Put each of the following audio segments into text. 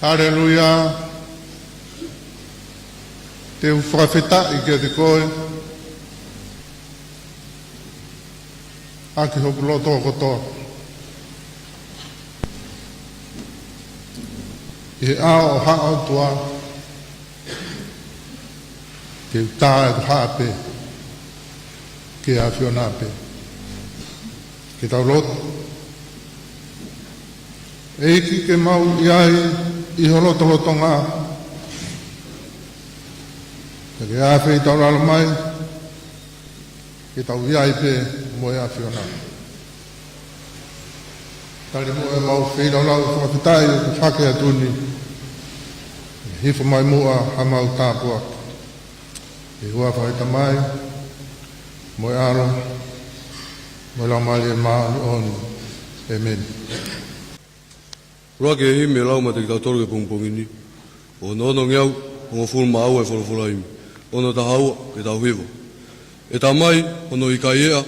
Aleluia. Te whakawhita I kia te koe. Aki hoku loto kotoa. I ao hao tua. Ke utaa e hape. Ke a whionape. Ke tau loto. Eiki ke mau iai I holoto loto ngā. Ke a whi tau lalo mai. Ke tau iai pe mo e a whionape. Tali mo e mau whi lau lau whakapitai o ku whake atuni. Hifo mai mua ha mau tāpua. E hua whaita mai. Mo e alo. Mo lau mali e maa on. Amen. Roa ke hi me lau ma te ki tau toru ke pungpungini. O nono ngiau, o ngā fulu maa ua e whalawhala imi. Ono ta haua ke tau hivo. E ta mai, ono I ka iea,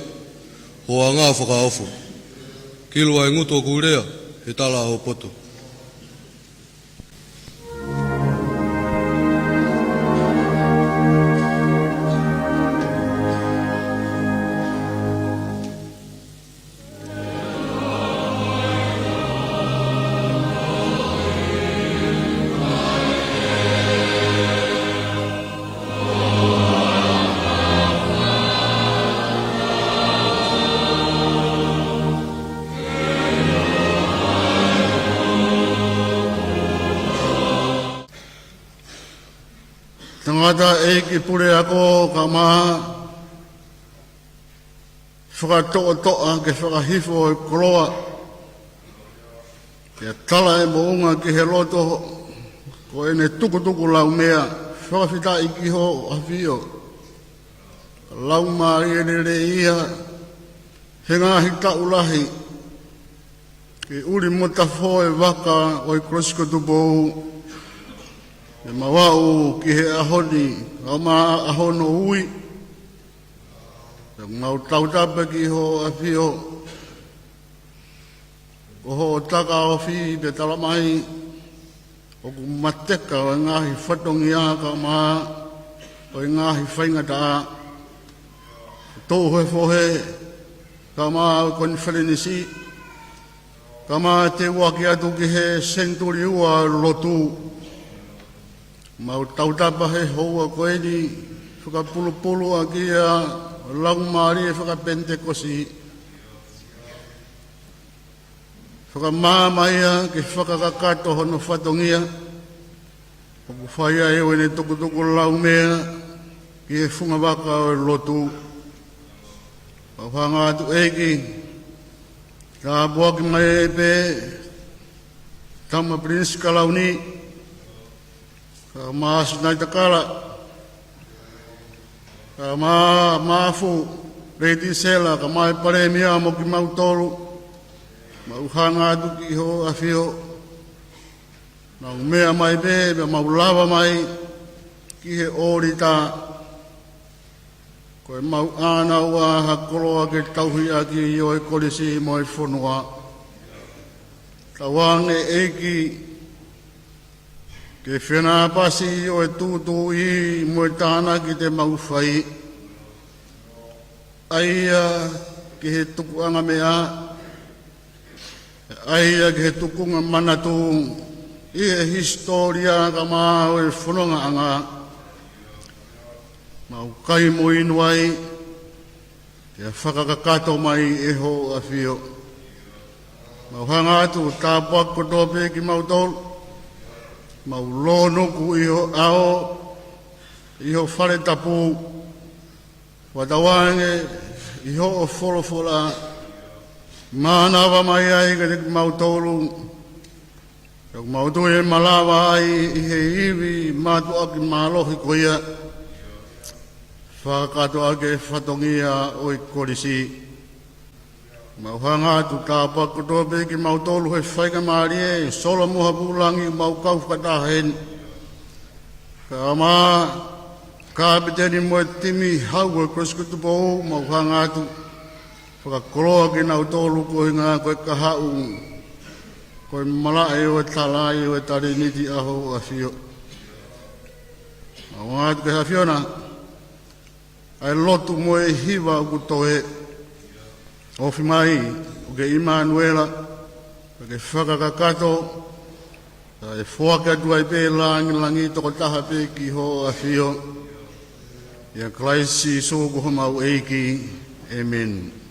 ho a ngā whakaofo. Kilua e nguto kurea, he tala ho poto. Tangata e ki pure ako ka maha whakatoa ke whakahifo e koroa ke tala e mounga ki he loto ko ene tukutuku lau mea whakawhita I ki ho hawhio lau maari ene re ia he ngahi taulahi ke uri motafo e waka o I krosko tupou e mawau ki he ahoni, au maa ahono ui. E ngau tautapa ki ho awhio. Ko ho taka o whi te talamai. O ku mateka o ngahi whatongi a ka maa. O ngahi whaingata. Tō hoe fohe. Ka maa o koni wharenisi. Ka maa te waki atu ki he senturi ua lotu. Mau tautapa he hoa koe ni whakapulupulu a kia lau maari e whakapentekosi. Whakamāmaia ke whakakakato hono whatongia. Oku whaia e wene tukutuku lau mea ki e whunga waka o lotu. Whanga atu eki. Ka buaki mai e pe Tama Prince Kalauni. Ka maasu nai takala. Ka maafu reiti sela ka mai pare mia mo ki mau tolu. Mau hanga atu ki ho awhio. Na umea mai be, mau lava mai ki he ori tā. Koe mau āna ua hakoloa ke tauhi aki I oi kolisi mo I whonua. Tawange eki ke whena pasi o e tūtū I mo e tāna ki te mauwhai. Aia ki he tukuanga mea. Aia ki he tukunga manatu. I he historia ka maa o e whanonga anga. Mau kai mo inuai. Ke whakakakato mai e ho a whio. Mau hanga atu tāpua kotope ki mau tolu. Mau lono ku iho ao, iho whare tapu, watawange, iho o wholofola, mānawa mai ai ka te mau tolu, ka mau tue malawa ai I he iwi mātu aki mālohi koia, whakato ake whatongia o I korisi. Mau hanga atu tāpua kotope ki mau tolu he whaika maari e sola muha pulangi mau kau whakatahen. Ka maa kāpiteni mo e timi hau e kroskutupo mau hanga atu whakakoroa ki nau tolu ko I ngā koe ka hau. Ko Koe mala e o tala e o tari niti aho a fio. A wāt ke hawhiona, ai lotu mo e hiwa ku toe o mai o ke Immanuela, o ke whakakakato, e whuaka tuai pē langi toko taha pē ki ho a fio, ia Kraisi sōku homau eiki, amen.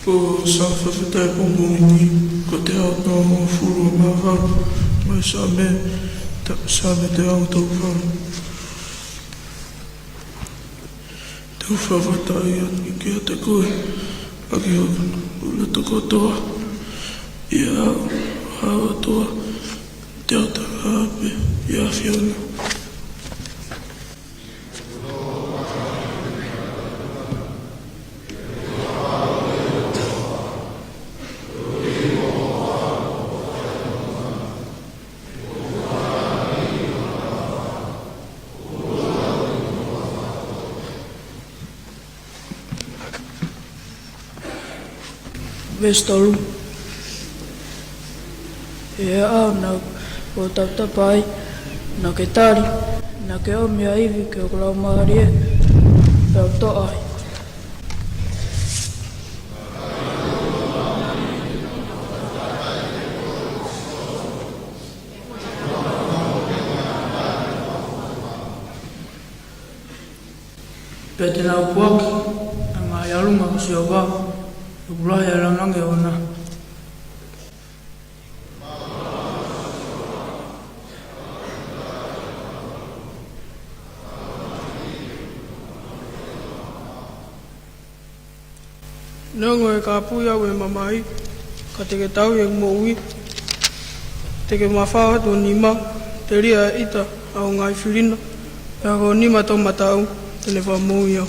Po sa whawhitai pōmōngi ko te ao tō mō furu mā wharu mai sa me te ao tō wharu. Te whawhitai ati ki a te koe aki o ula toko toa i a hawa toa te ao tā hāpe i a whiona. Vestaru. E au na o tautapai, na ke tari, na ke o mea iwi ke o klau maari e, pe o to ai. Pe te nau puaki, a ngā iarunga o si o wā, Urahi a rangange o nā. Nō ngoi ka pui au e mamai, ka teke tau e moui, teke mawhawa tō nima, te ria ita au ngai whirina, e ako nima tō matau, tene wha moui au.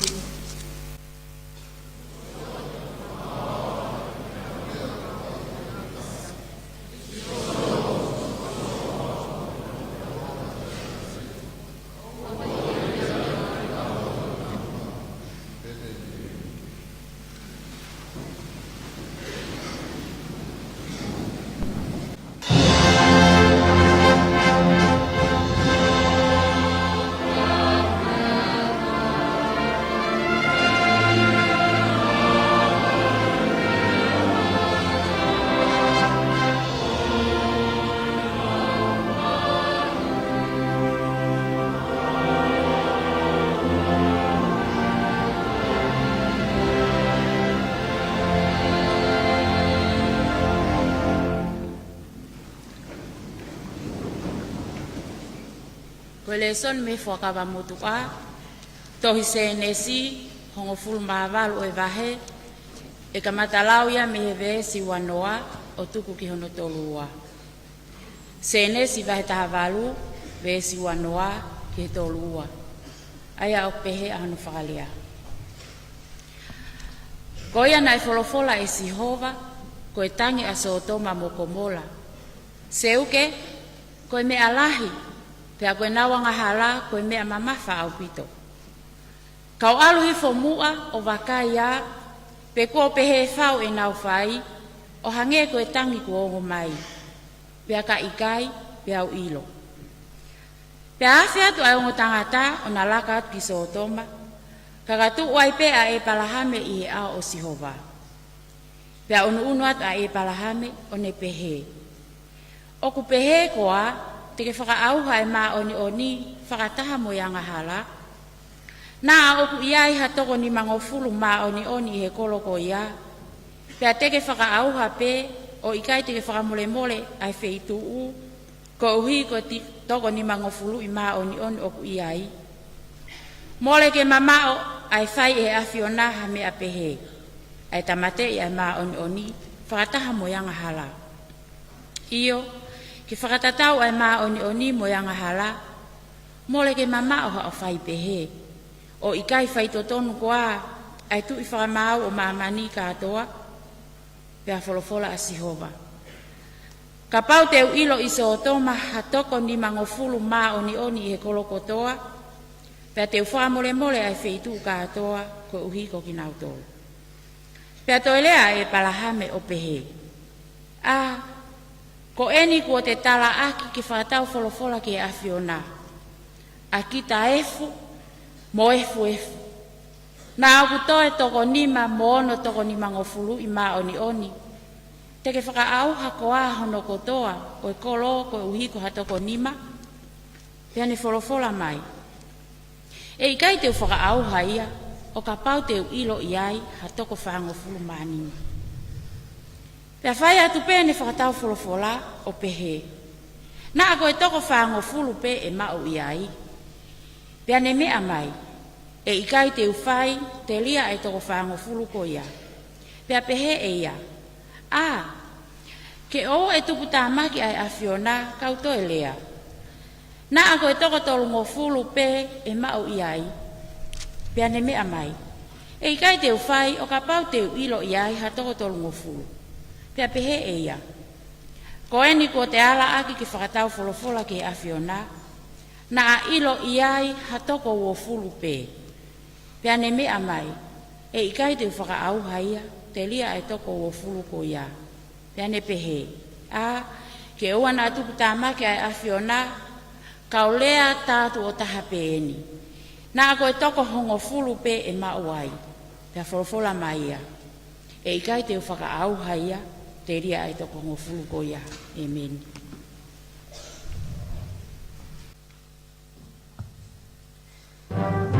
Koe le son me whakawa motuka, tohi se nesi, hongo fulu maavalu e vahe, e ka matalau ia me hewe si wanoa, o tuku ki hono tolua. Se nesi vahe taha valu, ve si wanoa ki tolua. Aia o pehe a hono whakalia. Koia nai wholofola e si hova, koe tangi a sootoma mokomola. Se uke, koe me alahi, pea koe nawanga hala, koe mea mamafa au pito. Kau alu hifo mua o wakai a, pe ko pehe whau e nau whai, o hange koe tangi ko ongo mai. Pea ka ikai, pea au ilo. Pea awhi atu ai ongo tangata, o na laka atu ki sootoma, kakatu uai pea e palahame i he ao o sihova. Pea unu atu a e palahame o ne pehe. Oku pehe koa, teke whakaauha e mā oni whakataha mo ianga hala. Nā oku iai hatoko ni mangofulu mā oni he koloko ia. Pea teke whakaauha pe o ikai teke whakamole ai wheitu u. Ko uhi ko toko ni mangofulu i mā oni oku iai. Mole ke mamao ai whai e awhiona ha mea pehe. Ai tamate i ai mā oni whakataha mo ianga hala. Iyo, ki whakatatau ai mā oni mo ianga hala, mole ke mama o hao whai pehe. O ikai whai totonu koa, ai tu i whakamau o mamani katoa, pea wholofola a Sihova. Ka pau teu ilo i so toma hatoko ni mangofulu mā oni i he kolokotoa, pea teu whakamole ai wheitu katoa, ko uhi ko kinautoa. Pea toelea e palahame o pehe. Ko eni kua te tala aki ki whakatau wholofola ki e awhiona. Aki ta efu, mo efu. Nā aku toe toko nima mo ono toko nima ngofulu i mā oni. Teke whakaauha ko a hono kotoa, ko e kolo, ko e uhiko hatoko nima. Pea ni wholofola mai. E ikai teu whakaauha ia, o ka pau teu ilo iai hatoko whangofulu mā nima. Pea whai atu pe ne whakatau wholofola o pehe. Nā ako e toko whango fulu pe e mau iai. Pea ne mea mai. E ikai te uwhai, te lia e toko whango fulu ko ia. Pea pehe e ia. Ke o e tupu tāmaki ai awhiona kau toe lea. Nā ako e toko tolungo fulu pe e mau iai. Pea ne mea mai. E ikai te uwhai o ka pau te ilo iai ha toko tolungo fulu. Pea pehe e ia. Ko eni ko te ala aki ki whakatau wholofola ki e awhiona, na a ilo iai hatoko ua fulu pe. Pea ne mea mai, e ikai te whakaauha ia, te lia e toko ua fulu ko ia. Pea ne pehe, ke ua nā tupu tāmaki ai awhiona, kau lea tātu o taha pe eni. Nā ako e toko hongo fulu pe e mauai, pea wholofola mai ia. E ikai te whakaauha ia, te ria ai toko ngofulu ko ia. Amen. Amen.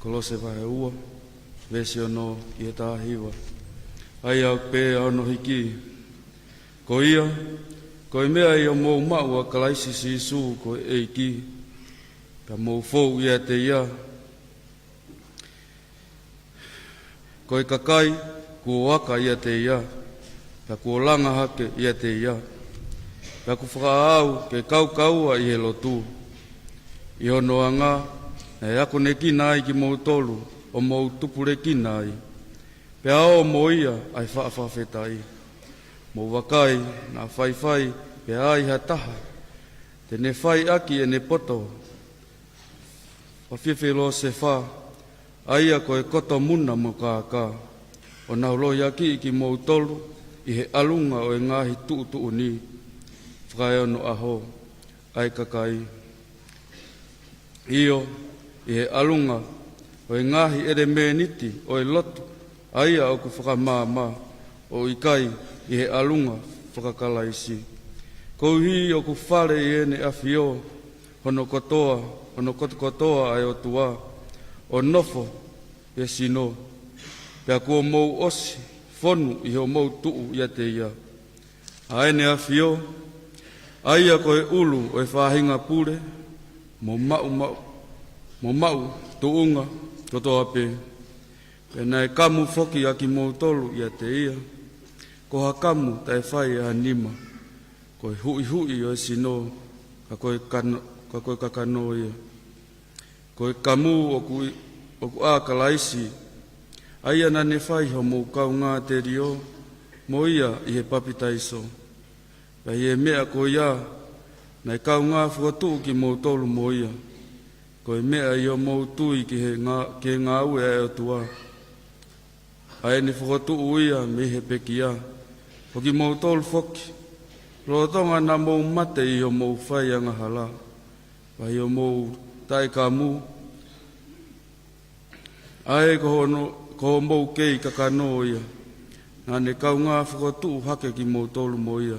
Kolose vahe ua, vesi ono i e tāhiwa. Ai au pē ono hiki. Ko ia, ko i mea i o mou mau a kalaisi si isu ko e iki. Ka mou fou ia te ia. Ko i kakai, kua waka ia te ia. Ka kua langa hake ia te ia. Ka ku whakaau ke kau i he lotu. I hono anga, e ako ne kina ai ki mou tolu, o mou tupure kina ai. Pe ao mo ia ai whaafawhetai. Mou wakai, na whaiwhai, pe ai ha taha. Te ne whai aki e ne poto. Whawhiwhelo se wha, aia ko e koto muna mo kākā. O nau loi aki ki mou tolu, i he alunga o e ngahi tuu ni. Whakai ono aho, ai kakai. Io, i he alunga, o e ngahi ere me niti, o e lotu, aia o ku whakamāmā, o i kai, i he alunga, whakakalaisi. Kou hi o ku whare i ene awhio, hono kotoa ai o tua, o nofo, e sino, pia kua mou osi, whonu i ho mou tuu ia te ia. A ene awhio, aia ko e ulu o e whahinga pure, mo mau, tuunga, kotoa pe. Pena e kamu whoki aki mou tolu ia te ia. Ko ha kamu tai whai a nima. Ko e hui o e sino, ka koe kakano ia. Ko e kamu o ku a kalaisi. Aia na ne whai ho mou kau ngā te rio, mo ia i he papitaiso. Ka i e mea ko ia, na e kau ngā whuatu ki mou tolu mo ia. Ko e mea i o mou tui ki ngā ue e o tua. Ai ne whuatu uia me he peki ia. O ki mou tolu whoki. Rotonga na mou mate i o mou whai anga hala. Ai o mou tai ka mu. Ai ko mou kei kakano ia. Nā ne kau ngā whuatu hake ki mou tolu mo ia.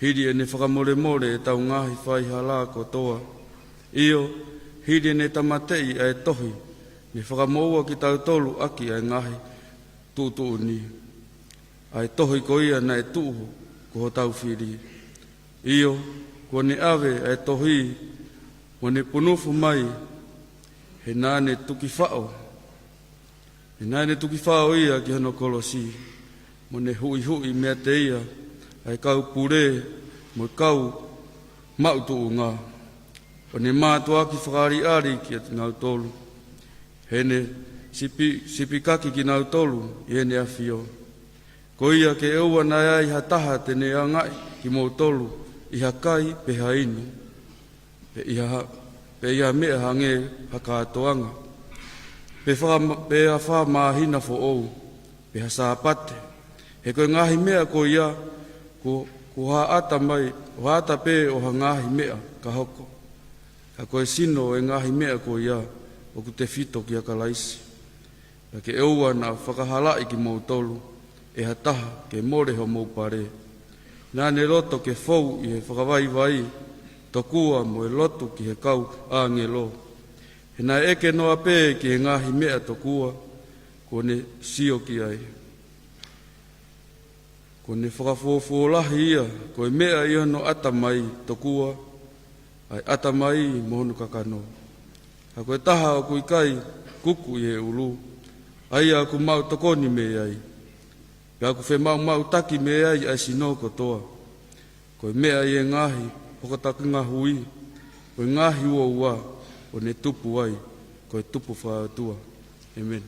Hiri e ne whakamore e tau ngahi whai hala ko toa. Io, hiri e ne tamatei e tohi. Ne whakamoua ki tau tolu aki e ngahi tūtu ni. Ai tohi ko ia na e tuhu ko ho tau whiri. Io, ko ne awe e tohi, mo ne punufu mai, he nā ne tuki whao. He nā ne tuki whao ia ki hano kolosi. Mo ne hui mea te ia, ai kau pure, mo kau mautu o ngā. O ne mātua ki whakari ki ati ngau tolu. He ne sipi kaki ki ngau tolu, i hene a whio. Ko ia ke eua nai ai ha taha tene a ngai ki mou tolu, i ha kai pe ha inu. Pe ia mea hange haka atoanga. Pe a wha mahina fo ou, pe ha sāpate. He koe ngahi mea ko ia, ko ha ata mai, o ha ata pe o ha ngahi mea ka hoko. Ka koe sino e ngahi mea ko ia, o ku te whito ki a kalaisi. Ka ke eua na whakahalai ki mou tolu, e ha taha ke more ho mou pare. Nā ne roto ke fou i he whakawai, tokua mo e lotu ki he kau āngelo. He nā eke noa pē ki he ngahi mea tokua, ko ne sio ki ai. Ko ne whakafuofolahi ia, ko e mea ia no atamai tokua, ai atamai mohonu kakano. Ha koe taha o kui kai kuku i he ulu, ai a ku mau tokoni me ai. Pea ku whe mau taki me ai ai sino kotoa. Ko e mea i e ngahi, hokotaki ngā hui, ko e ngahi ua, o ne tupu ai, ko e tupu whaatua. Amen.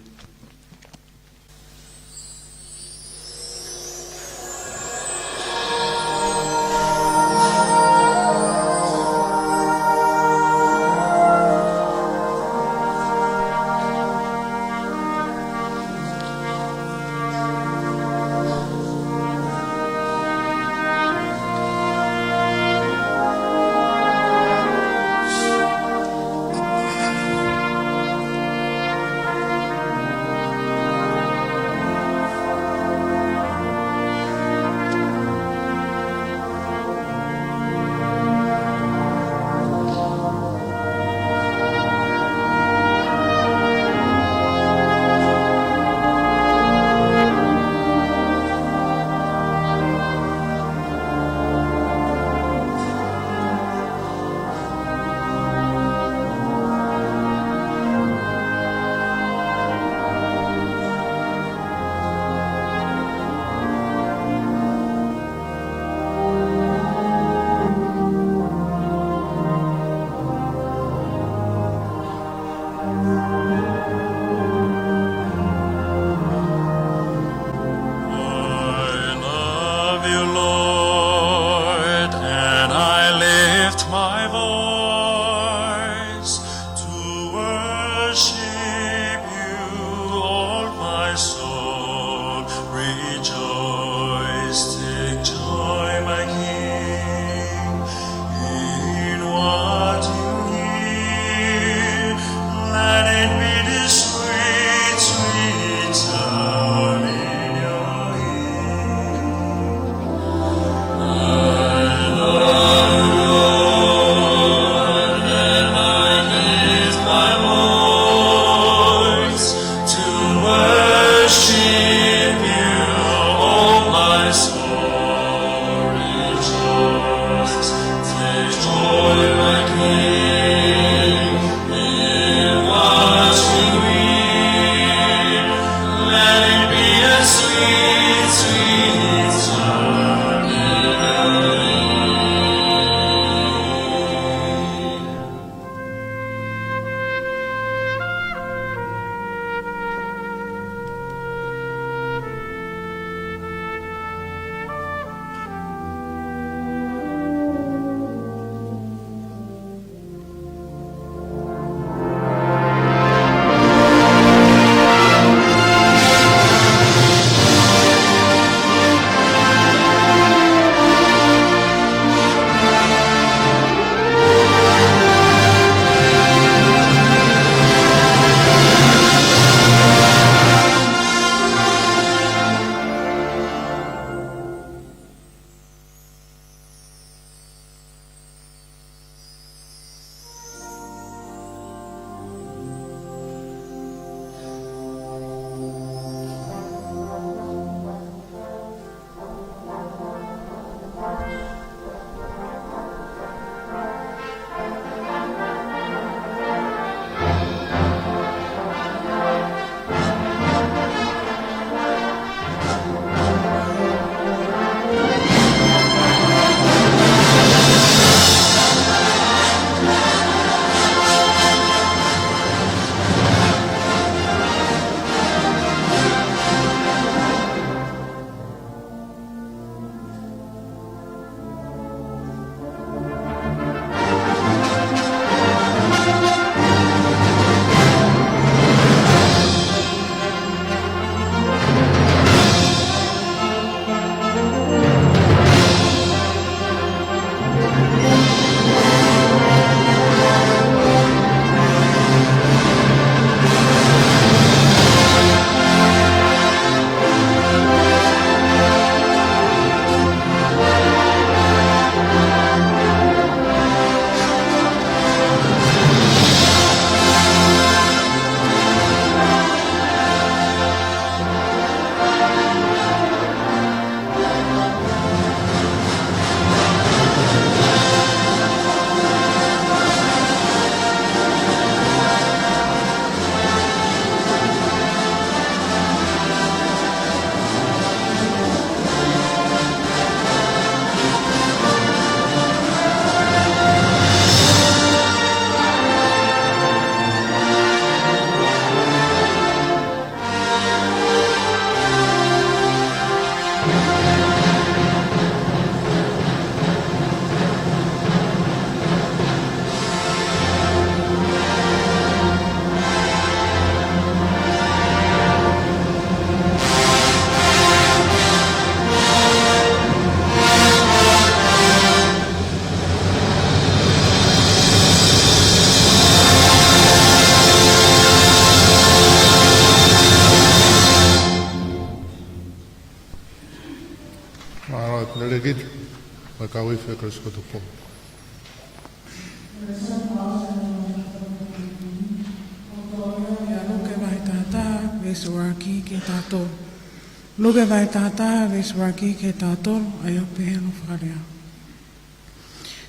na le gitu. Mai ka wi fe ka sko to po. Luke vai tata vesuaki ke tato. Luke vai tata vesuaki ke tato ayo pehelo whakarea.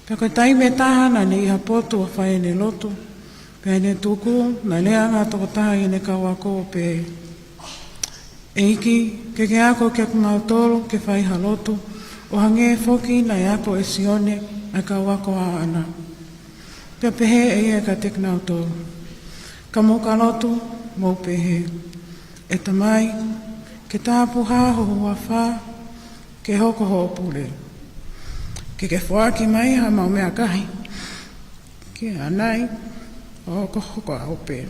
Peko tai me taha na ne iha potu a whae ne lotu. Pea ne tuku na lea ngā toko taha i ne kawako o pe. E iki ke ako ke kumautoro ke whai halotu. O hange foki na ako e sione a kawako a ana. Pea pehe e ia ka te kumautoro. Ka moka lotu mou pehe. E tamai ke tāpu haho hua wha ke hoko ho pule. Ke whaaki mai ha mau mea kahi. Ke anai o hoko a ope.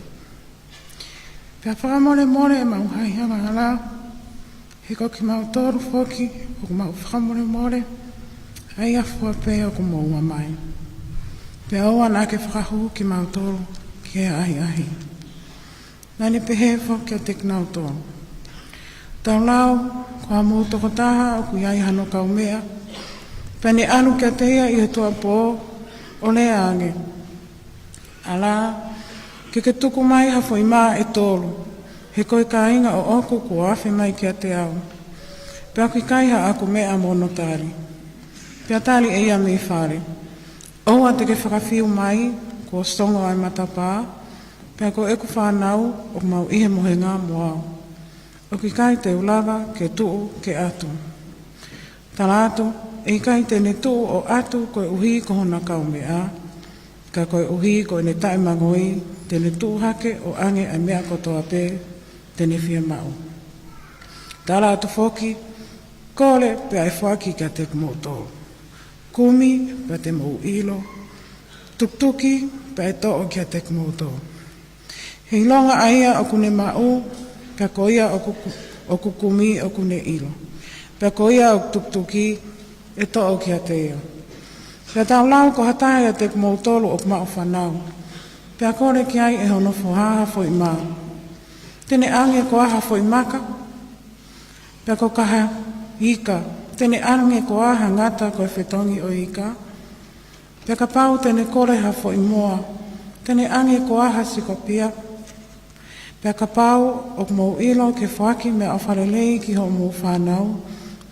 Pea whakamore more e mau hai hanga hala. He ko ki mau toru whoki o mau whakamore more. Ai a whua pe o ko mau mai. Pea oa nā ke whakahu ki mau toru ke ahi ahi. Nani pehe whoki a te knau toru. Tau lau kua mō toko taha o ku iai hano kau mea. Pene anu kia teia i he tua pō o le ange. Ala, ke tuku mai hafo i mā e tōru. He koe ka inga o oku ko awhi mai kia te au. Pea ki kaiha aku mea monotari. Pea tali e ia me whare. Oua te ke whakawhiu mai ko stongo ai matapā. Pea ko eku whanau o mau ihe mohenga moau. O ki kai te ulawa ke tuu ke atu. Talato, e kai te ne tuu o atu koe uhi ko hona kau mea. Ka koe uhi ko ne tae mangoi, te ne tuu hake o ange a mea kotoa pe, te ne fia mau. Talato foki, kole pe ai whaki ka te kumoto. Kumi pe te mau ilo. Tuktuki pe ai to'o kia te kumoto. Hei longa aia o kune mau, pea koia o kukumi o kune ilo. Pea koia o tuktuki e to'o kia te eo. Pea tau lau ko hataia te kumautolu o kumau whanau. Pea kore ki ai e hono fuhaha fo i mau. Tene ange ko aha fo i maka. Pea ko kaha ika. Tene ange ko aha ngata ko e whetongi o ika. Pea ka pau tene kore ha fo i moa. Tene ange ko aha sikopia. Pea ka pau o mou ilo ke whaki me a wharelei ki ho mou whanau,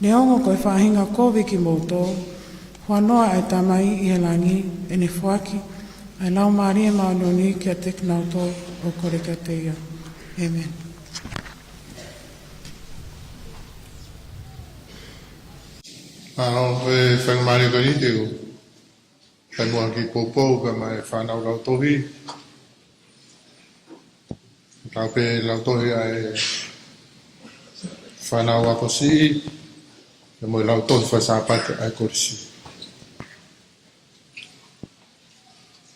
ne ongo koe whahinga kovi ki mou tō, whanoa e tamai i he langi e ne whaki, ai lau maria maunoni ki a te knau tō o kore ka te ia. Amen. Ano e whangamari kani te o. Whanua ki pōpō ka mai whanau lau tohi. Tau pe lau tohi ai whanau ako si, e moi lau tohi whasapate ai korisi.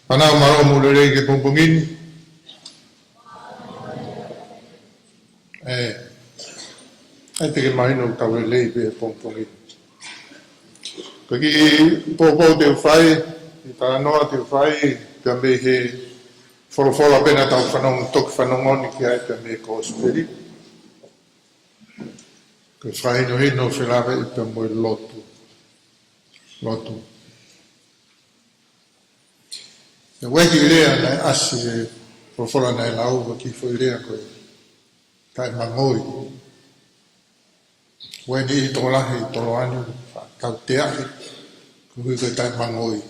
Whanau maro mulere ke pōpōngini. Ai te ke mahino tau e lei pe pōpōngini. Peki pōpō te whai, i tā noa te whai, te ambe he wholofola pena tau whanong toki whanongoni ki ai te me ko speri. Ke whahino hino whilawe i te moe lotu. Lotu. E weki lea nai asi e wholofola nai lau ki whoi lea koe tai mangoi. Weni i tolahi i tolo anu tau te ahi kuhui koe tai mangoi.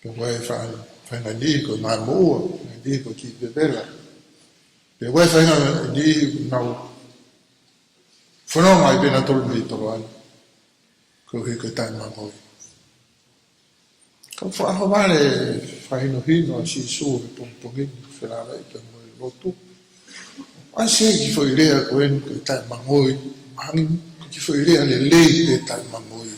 Ke wei whai whainga ni ko mai mua, ni ko ki te vela. Te wei whainga ni nau whanonga i pena tolu ni tolo anu. Ko hi ko tai mangoi. Ka whaho vale whaino hino a si sūre pongpongini whenara i te moe lotu. Ai se ki whoi rea ko enu ko tai mangoi, mahangi ki whoi rea le lei te tai mangoi.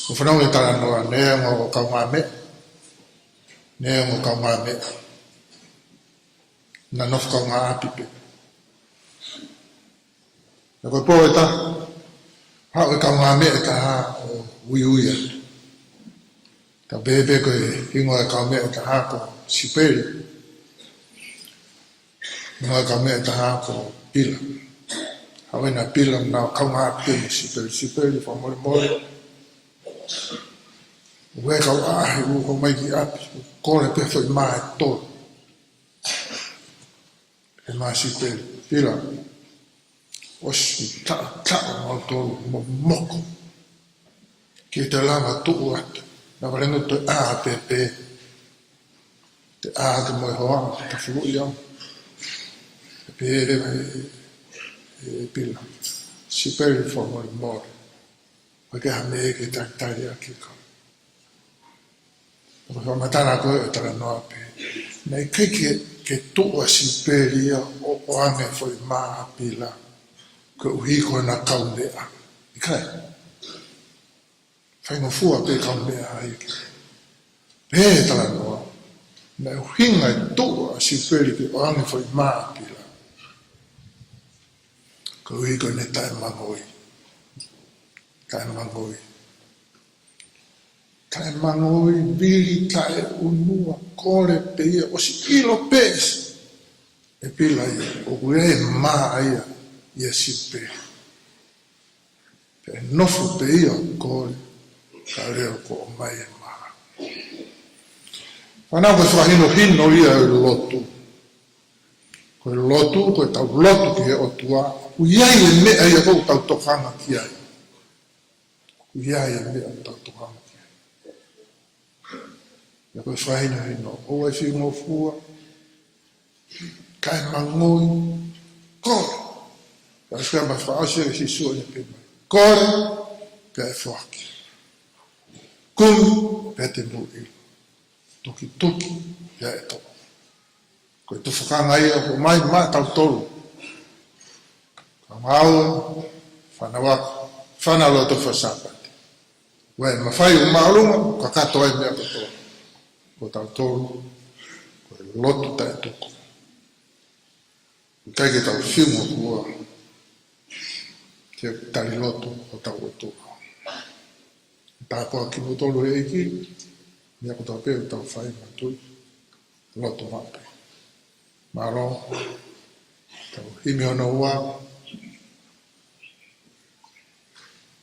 Ko whanau e tala noa, nea ngō kau ngā mea. Nea ngō kau ngā mea. Nā nofu kau ngā apipe. E koe pō e ta, hao e kau ngā mea e ta hā o ui uia. Ta bebe koe ingo e kau mea e ta hā ko siperi. Ingo e kau mea e ta hā ko pila. Awena pila na kaunga pili sipeli fa mole. Uwe kau ahi uko maiki api, kore pe foi mai tō. E mai sipeli, pila. Osi ta o tō moko. Ki te langa tuku atu. Na warengu te a pepe. Te a te moe hoa, te furu iau. Te pere e pila. Sipeli fa mole. Wake ha me ke taktari a ki kau. Porque matana ko e tala noa pe. Nei ke tua sipeli o ame foi maa pila. Ko uhiko na kaunea. Ikai. Whaingo fua pe kaunea haike. Pe tala noa. Nei uhinga e tua sipeli ke o ame foi maa pila. Ko uhiko ne tae mangoi. Tae mangoi. Tae mangoi, vili, tae unua, kore pe ia, o si ilo pes. E pila ia, o kue maa ia, ia si pe. Pe nofu pe ia, kore, ka leo ko o mai e maa. Whanau koe whahino ia e lotu. Koe lotu, koe tau lotu ki he o tua. Uiai e mea ia kou tau tokanga ki ai. Uiai e mea tau tokanga. Ya koe whahino, o e whingo fua, kai mangoi, kore. Ya skua ma whaasere si sua ni pe mai. Kore, pe e whaki. Kumi, pe te mu ilo. Tuki, ya e toko. Koe tu whakanga ia, o mai tau tolu. Ka maua, whanawaka, whanalo tu whasapati. Wai, ma whai o maarunga, ka kato ai mea katoa. Ko tau tolu, ko lotu tae tuku. Kai ke tau whiunga kua, te tari lotu o tau o tuku. Tā kua ki mo tolu e iki, mea ko tau pēo tau whai matui, lotu mape. Maro, tau himi ona ua,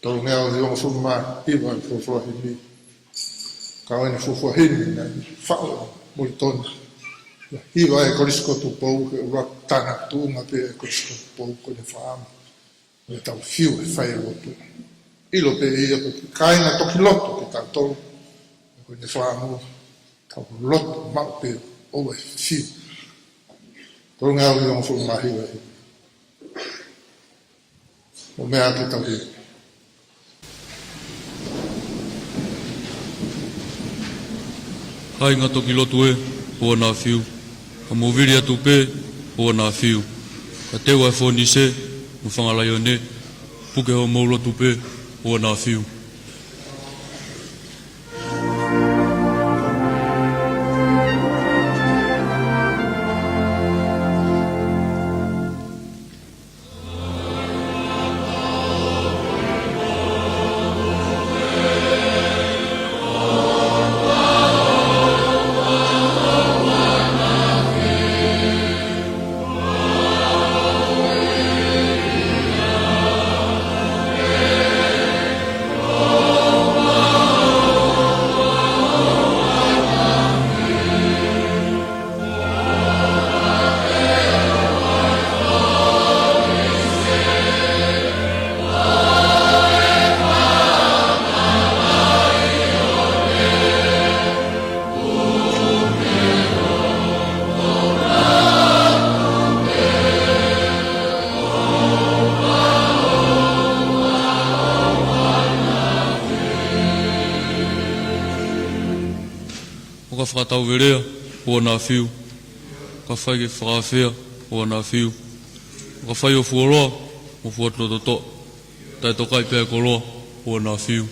tolu ngea o zionga fuma, iwa i fufua himi. Kau ene fufua himi, na whao, muli tonu. Hiwa e korisko tu pou, ke ura tana tunga pe e korisko tu pou, kone whaama. Me tau whiu e whai lotu. Ilo pe ia, kainga toki lotu ke tau tolu. Kone whaama, tau lotu mau pe o e whiu. Tolu ngā ui onga fulu mahiwa hi. O mea ke tau hiu. Hai ngā toki lotu e, hoa nā whiu. Ka mōwiri atu pē, hoa nā whiu. Ka tewa e whoni se, mu whangalai o ne, puke ho mō lotu pē, hoa nā whiu. Ka whakatau werea, hoa nā whiu. Ka whai ke whakawhea, hoa nā whiu. Ka whai o fuaroa, o fuatototo. Tai tokai pēr koroa, hoa nā whiu.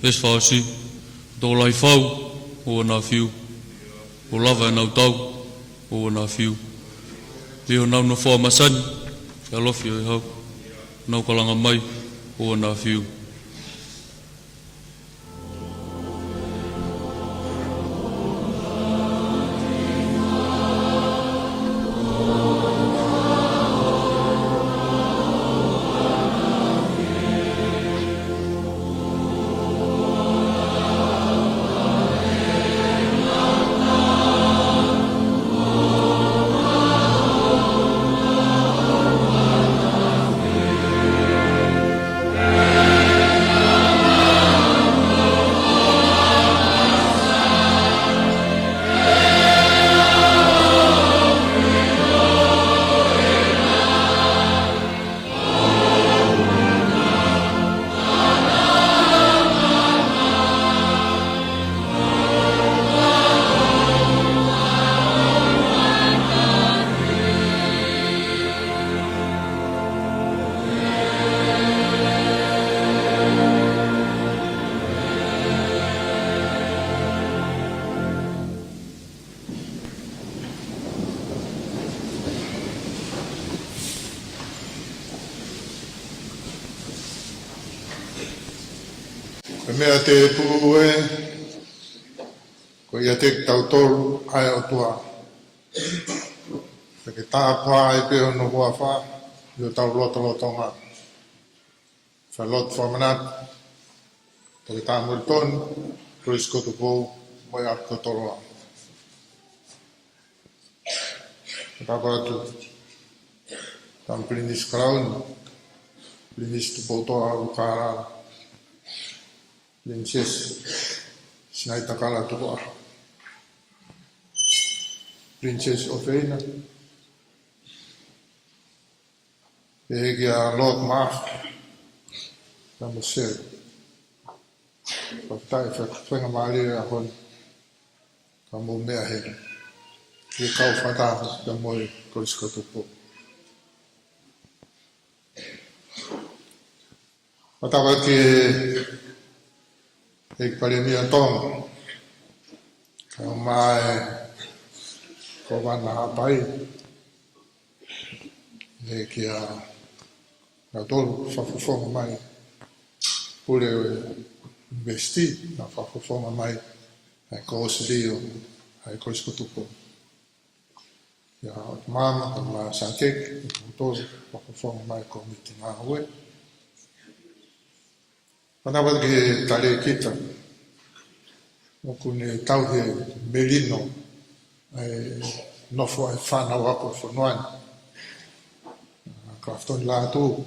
es whaasi, tō lai whau, o nā whiu, o lava e nau tau, o nā whiu. Leo nau na wha masani, kia lofi o hau, nau kalanga mai, o nā whiu. Ka mea te puu e, ko ia te tautolu ai o tua. Ka ke tāpā e peo no hua wha, i o tau loto ngā. Wha lot whamanat, ka ke tāmuri tonu, Chris koto pou, moi a kotoroa. Ka tāpā atu, tam plinis kraun, plinis tu pou toa au kārā. Princess Sinai Takala Tukua, Princess Ofeina, Egia Lord Mark, Ramusel, Patai Fenga Maria Hon, Kamu Mea Hega, Kau Fata, Kamoi Koriskotupo. Patava que e pare mia tong ka mai ko wana pai e kia na tolu whawhawhonga mai pure investi na whawhawhonga mai ai ko osio ai Koriskotupo ia mama ka ma santek tolu whawhawhonga mai ko miti ngā hue. Panawad ke tale kita, okune tau he melino, nofo e whana wako whanuan, krafton la tu,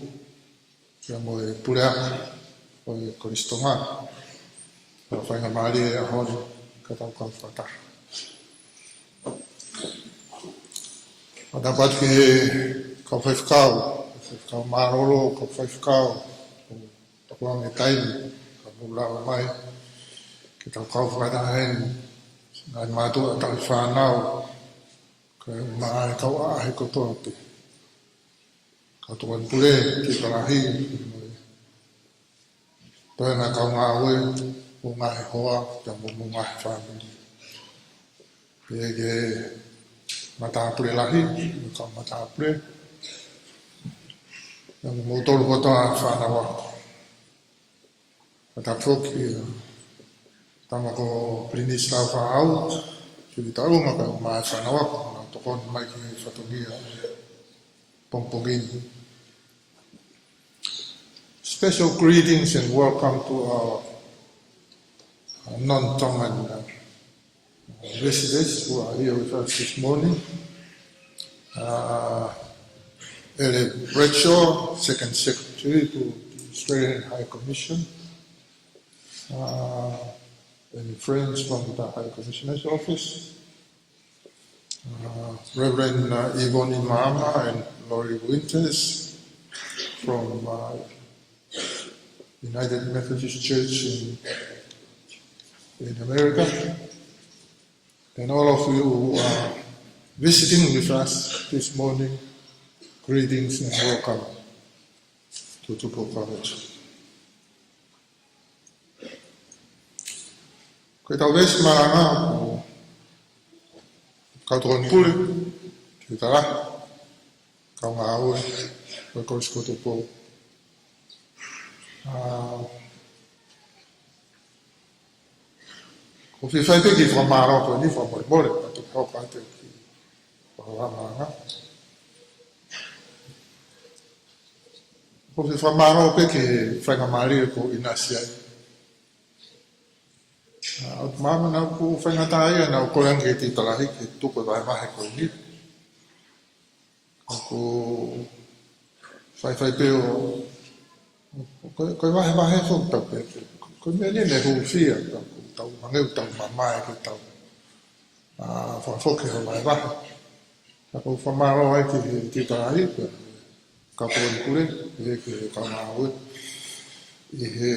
kia mo e pureaka, o e Koristonga, o whainga maari e ahori, katau kau whata. Panawad ke kau whaifkau marolo, kau whaifkau, Wang e taimi, ka mulawa mai, ki tau kau whakatahen, ngai mātua tau whanau, ka maa e kau ahe kotoa te. Ka tuan pule, ki karahi, toena kau ngā ue, o ngahe hoa, kia mo ngahe whanau. Ege matapure lahi, kau matapure, kia mo tolu kotoa whanau ako. Ata foki tama ko prinis lau whaau, tui tau maka o maa whanau ako, na tokon mai ki whatongia pompongini. Special greetings and welcome to our non-Tongan residents who are here with us this morning. Ele Bradshaw, Second Secretary to the Australian High Commission. And friends from the High Commissioner's Office, Reverend Yvonne Mama and Laurie Winters from United Methodist Church in America, and all of you who are visiting with us this morning, greetings and welcome to Tupou College. Koe tau vesi maranga o kautokan pule, ki tara, kau ngā aue, koe koe skoto po. Ko whiwhai te ki whamaro koe ni whamoi more, pato kau kate ki whamaranga. Ko whiwhamaro pe ki whaingamari ko inasiai. Au mama na ku whaingatai na ko rangi te talahi ki tuko vai mahe koe ni. Ko whai pe o koe mahe fong tau pe. Koe mea ni ne hu whia tau mangeu tau mamae ki tau whafoke ho mai wahe. Ka kou whamaro ai ki talahi ka kore kure ki ka maue i he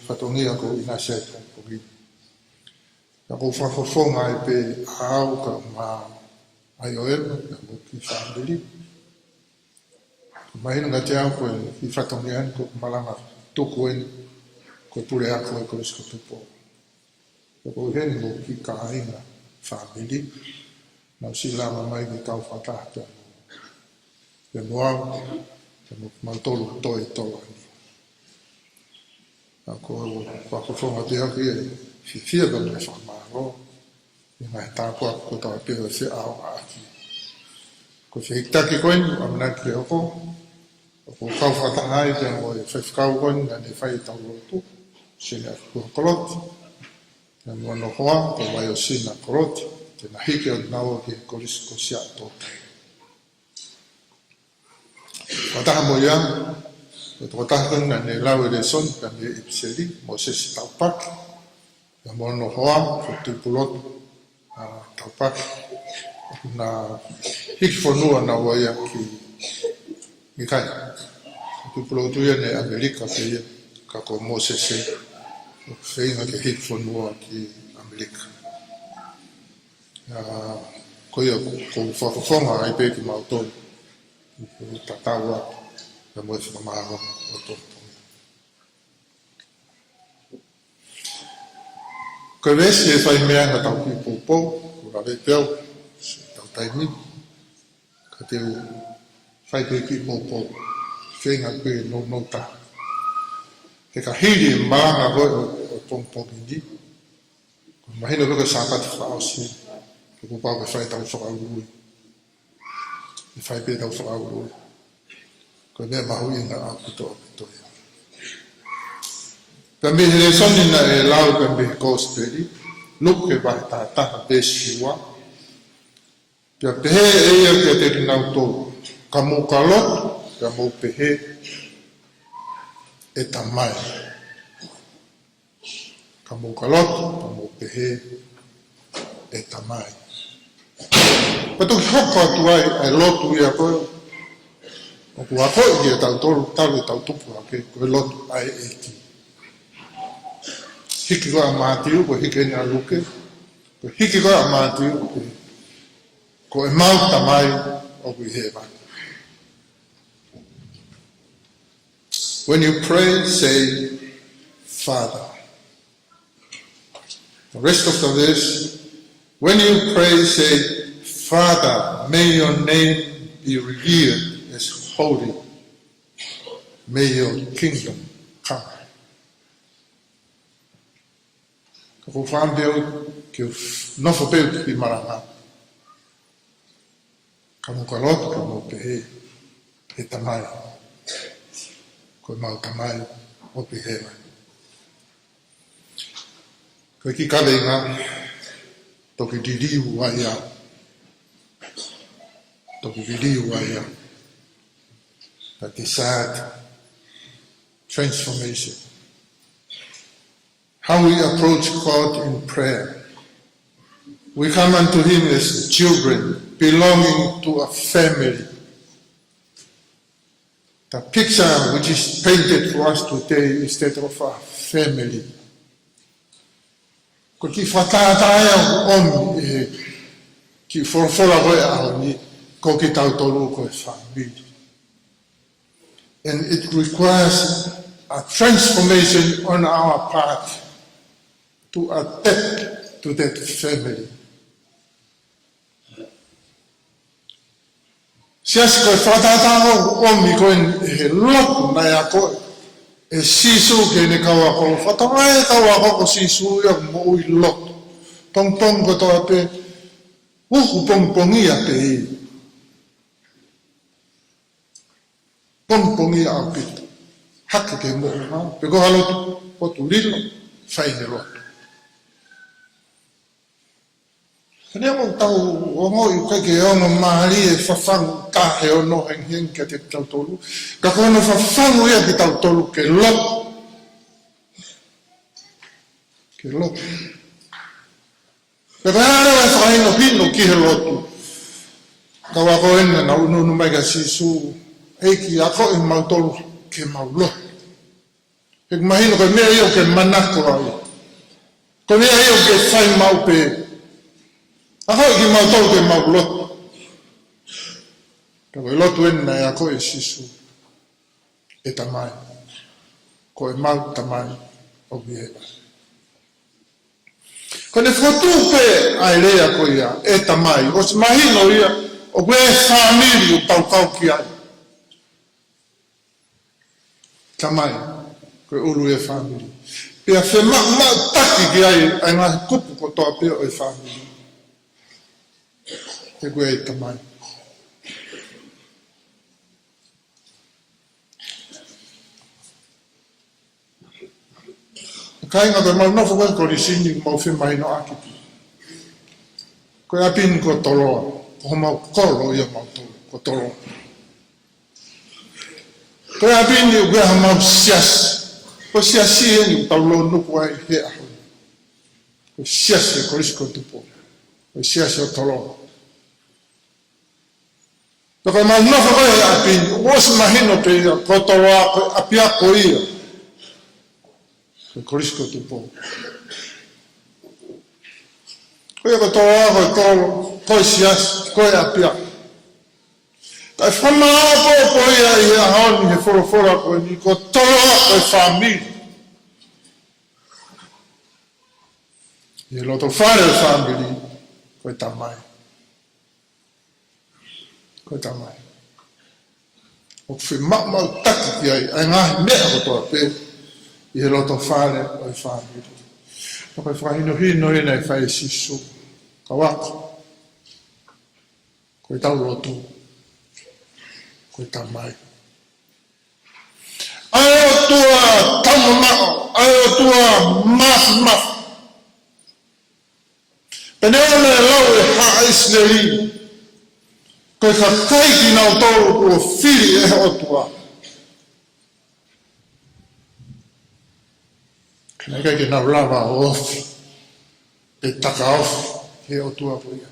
whatongia ko inasiai ko ki. Ka kou whafofonga ai pe au ka ma ai o ero ka mo ki whaambili. Mahina nga te au koe ki whatongia ko malanga tuku eni koe pure ako e kore skotupo. Ka kou heni mo ki ka ainga whaambili. Nau si lama mai ki tau whatahata. Pe moau, pe mautolu toi toa ni. Ako whakofonga te haki e whiwhia ka mai whamaro. I ngai tāpua ko tawa pēra se ao aki. Ko whihitaki koen, amanaki e oko. Ko kau whatahai te mo e whaifkau koen, na ne whai tau rotu. Sine a kua koroti. Na mua no hoa, ko mai o sina koroti. Te na hike o naua ki korisi ko sia tōtai. Wataha mo ia, e tō tahun na ne lau e le son, ka me ipseri, mo sesi taupaki. Ia mo no hoa, ko tupulotu taupaki. Na hiki whanua na ua ia ki kai. Tupulotu ia ne Amerika pe ia, ka ko mo sesi. Whainga ke hiki whanua ki Amerika. Ko ia ko whakafonga ai pe ki mautoni. Tataua na mo e whakamaro o tōtonga. Ko vesi e whai mea na tau ki pōpō, ko rave pēo, tau taimi. Ka te whai pe ki pōpō, whenga koe no tā. Te ka hiri e maranga koe o pōmpōki ni. Ko mahina koe sāpati whaosi. Ko pau ke whai tau whakaurui. I whai pē tau whakaurui. Ko mea mahu i ngā akuto o pitoia. Ka mihi re sonina e lau ka mihi kōsperi, luke vai tātaha pēsiwa. Pia pehe e ia kia te rinau tō. Ka mō kalotu, ka mō pehe e tamai. Ka mō kalotu, ka mō pehe e tamai. Pato ki hoko atu ai lotu ia koe. O ku a koe ki e tau toru taru e tau tupu ake, koe lotu ai e ki. Hiki koe a mātiu, koe hiki eni a luke. Koe hiki koe a mātiu, koe mau tamai o ku i hewa. When you pray, say, Father. The rest of the verse, when you pray, say, Father, may your name be revered as holy. May your kingdom come. Ka ko whaambeo ki nofo peo ki maranga. Ka mo kalotu, ka mo pehe e tamai. Ko mau tamai o pehewa. Ko ki kawenga toki diriu ai au. Toki diriu ai au. That is sad transformation. How we approach God in prayer. We come unto Him as children belonging to a family. The picture which is painted for us today is that of a family. Ko ki whataataia o omi ki whorofora koe aho ni ko ki tau tolu koe whamiri. And it requires a transformation on our part to adapt to that family. Sias koe whatatango o mi koe he loku nei a koe. E sisu ke ne kaua ko. Whatangai kaua ko ko sisu ia mo ui loku. Tong tong ko toa pe. Uhu pongpongi a pe i. Pongpongi a pita. Hake ke mo ua. Pe ko halotu. O tu lilo. Whaine lotu. Kene mo tau o ngoi kai ke ongo mahari e whawhangu tahe o no heng heng ke te tautolu. Ka kono whawhangu ia ki tautolu ke lotu. Ke lotu. Ka kāre wai whakaino hino ki he lotu. Ka wako ena na ununu mai ka sisu. Eiki ako e mautolu ke maulotu. Hek mahino ka mea io ke manako au. Ko mea io ke whai mau pe. Ako ki mau tau ke mau lotu. Ka koe lotu ena e ako e sisu. E tamai. Ko e mau tamai o bihewa. Ko ne whotu pe ai rea ko ia e tamai. O se mahino ia o koe e whamiri o tau tau ki ai. Tamai. Koe uru e whamiri. Pea whe mau taki ki ai ai ngā kupu ko toa peo e whamiri. E koe e tamai. Kai ngā koe mau nofo koe kori sini mau whi mai no akipi. Koe apin ko toloa. Ko mau kolo ia mau tolo. Ko toloa. Koe apin i koe ha mau sias. Ko siasi e ni taulo nuku ai he aho. Ko siasi e korisko tupo. Ko siasi o toloa. Koe mau nofo koe apin. Uos mahino pe ia. Ko toloa koe apia ko ia. Koe korisko tupo. Koe ko toloa koe tolo. Koe siasi. Koe apia. Kai whanau po ia i a haoni he whorofora koe ni ko toloa koe whamiri. I loto whare o whamiri koe tamai. Koe tamai. O whi mau taki ki ai, ai ngahi mea ko toa pe i he loto whare o whamiri. No koe whahino hino e nei whae sisu. Ka wako. Koe tau lotu. Koe tamai. Ai o tua tamamao, ai o tua mafu. Pene ona e lau e haisleri. Koe ka kaiki nau tolu o whiri e o tua. Kene kaiki nau lava o ofi. E taka ofi e o tua po ia.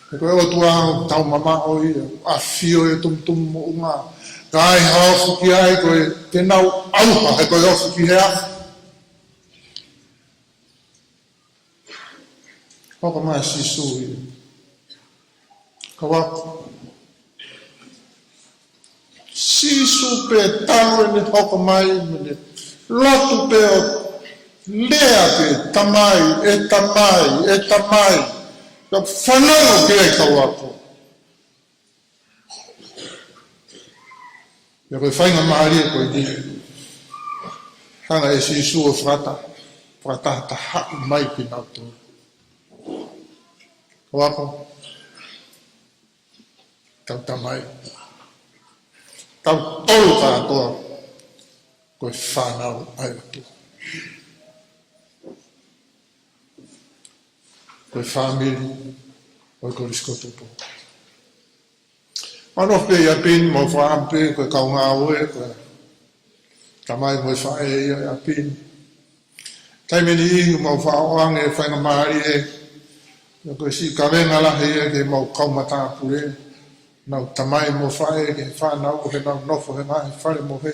E koe o tua tau mama o ia, a fio e tum mo unga. Ka ai haofu ki ai koe te nau auha e koe ofu ki he afu. Hoko mai sisu ia. Ka wako. Sisu pe tau e ne hoko mai mene. Lotu pe o lea pe tamai. Ka whanau ke ai kau ako. Ia koe whainga mahari e koe di. Hanga e sisu o whata. Whata ta haku mai ki nau tō. Kau ako. Tau tamai. Tau tolu kātoa. Koe whanau ai o tō. Koe whamiri, koe korisko tupo. Manof pe ia pin, mo whaampe, koe kaunga oe, koe tamai mo whae ia pin. Taimeni ingu mo whaoange, whainga mahari e, koe si kawenga lahi e, ke mo kaumata pure, nau tamai mo whae, ke whanau, he nau nofo, he ngahi whare mo he.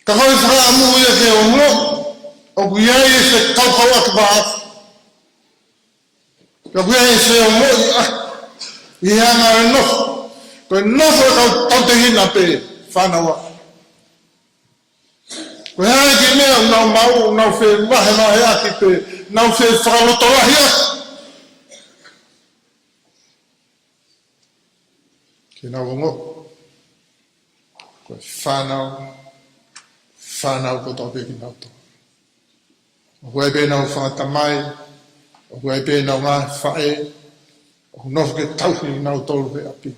Ka hoi whaamu ia ke o ngo, o kuiai e se kaukau akabaafu. Ka kuia e se o moi i hanga e nofo. Koe nofo e tau te hina pe whanawa. Koe hae ki ki mea nau mau, nau whe wahe wahe aki pe, nau whe whakalotorahi aki. Ki nau ongo, koe whanau ko tō peki nau tō. O hua pe nau whangatamai, o hua pe nau ngā whae, o nofu ke tauhi nau tōru pe api.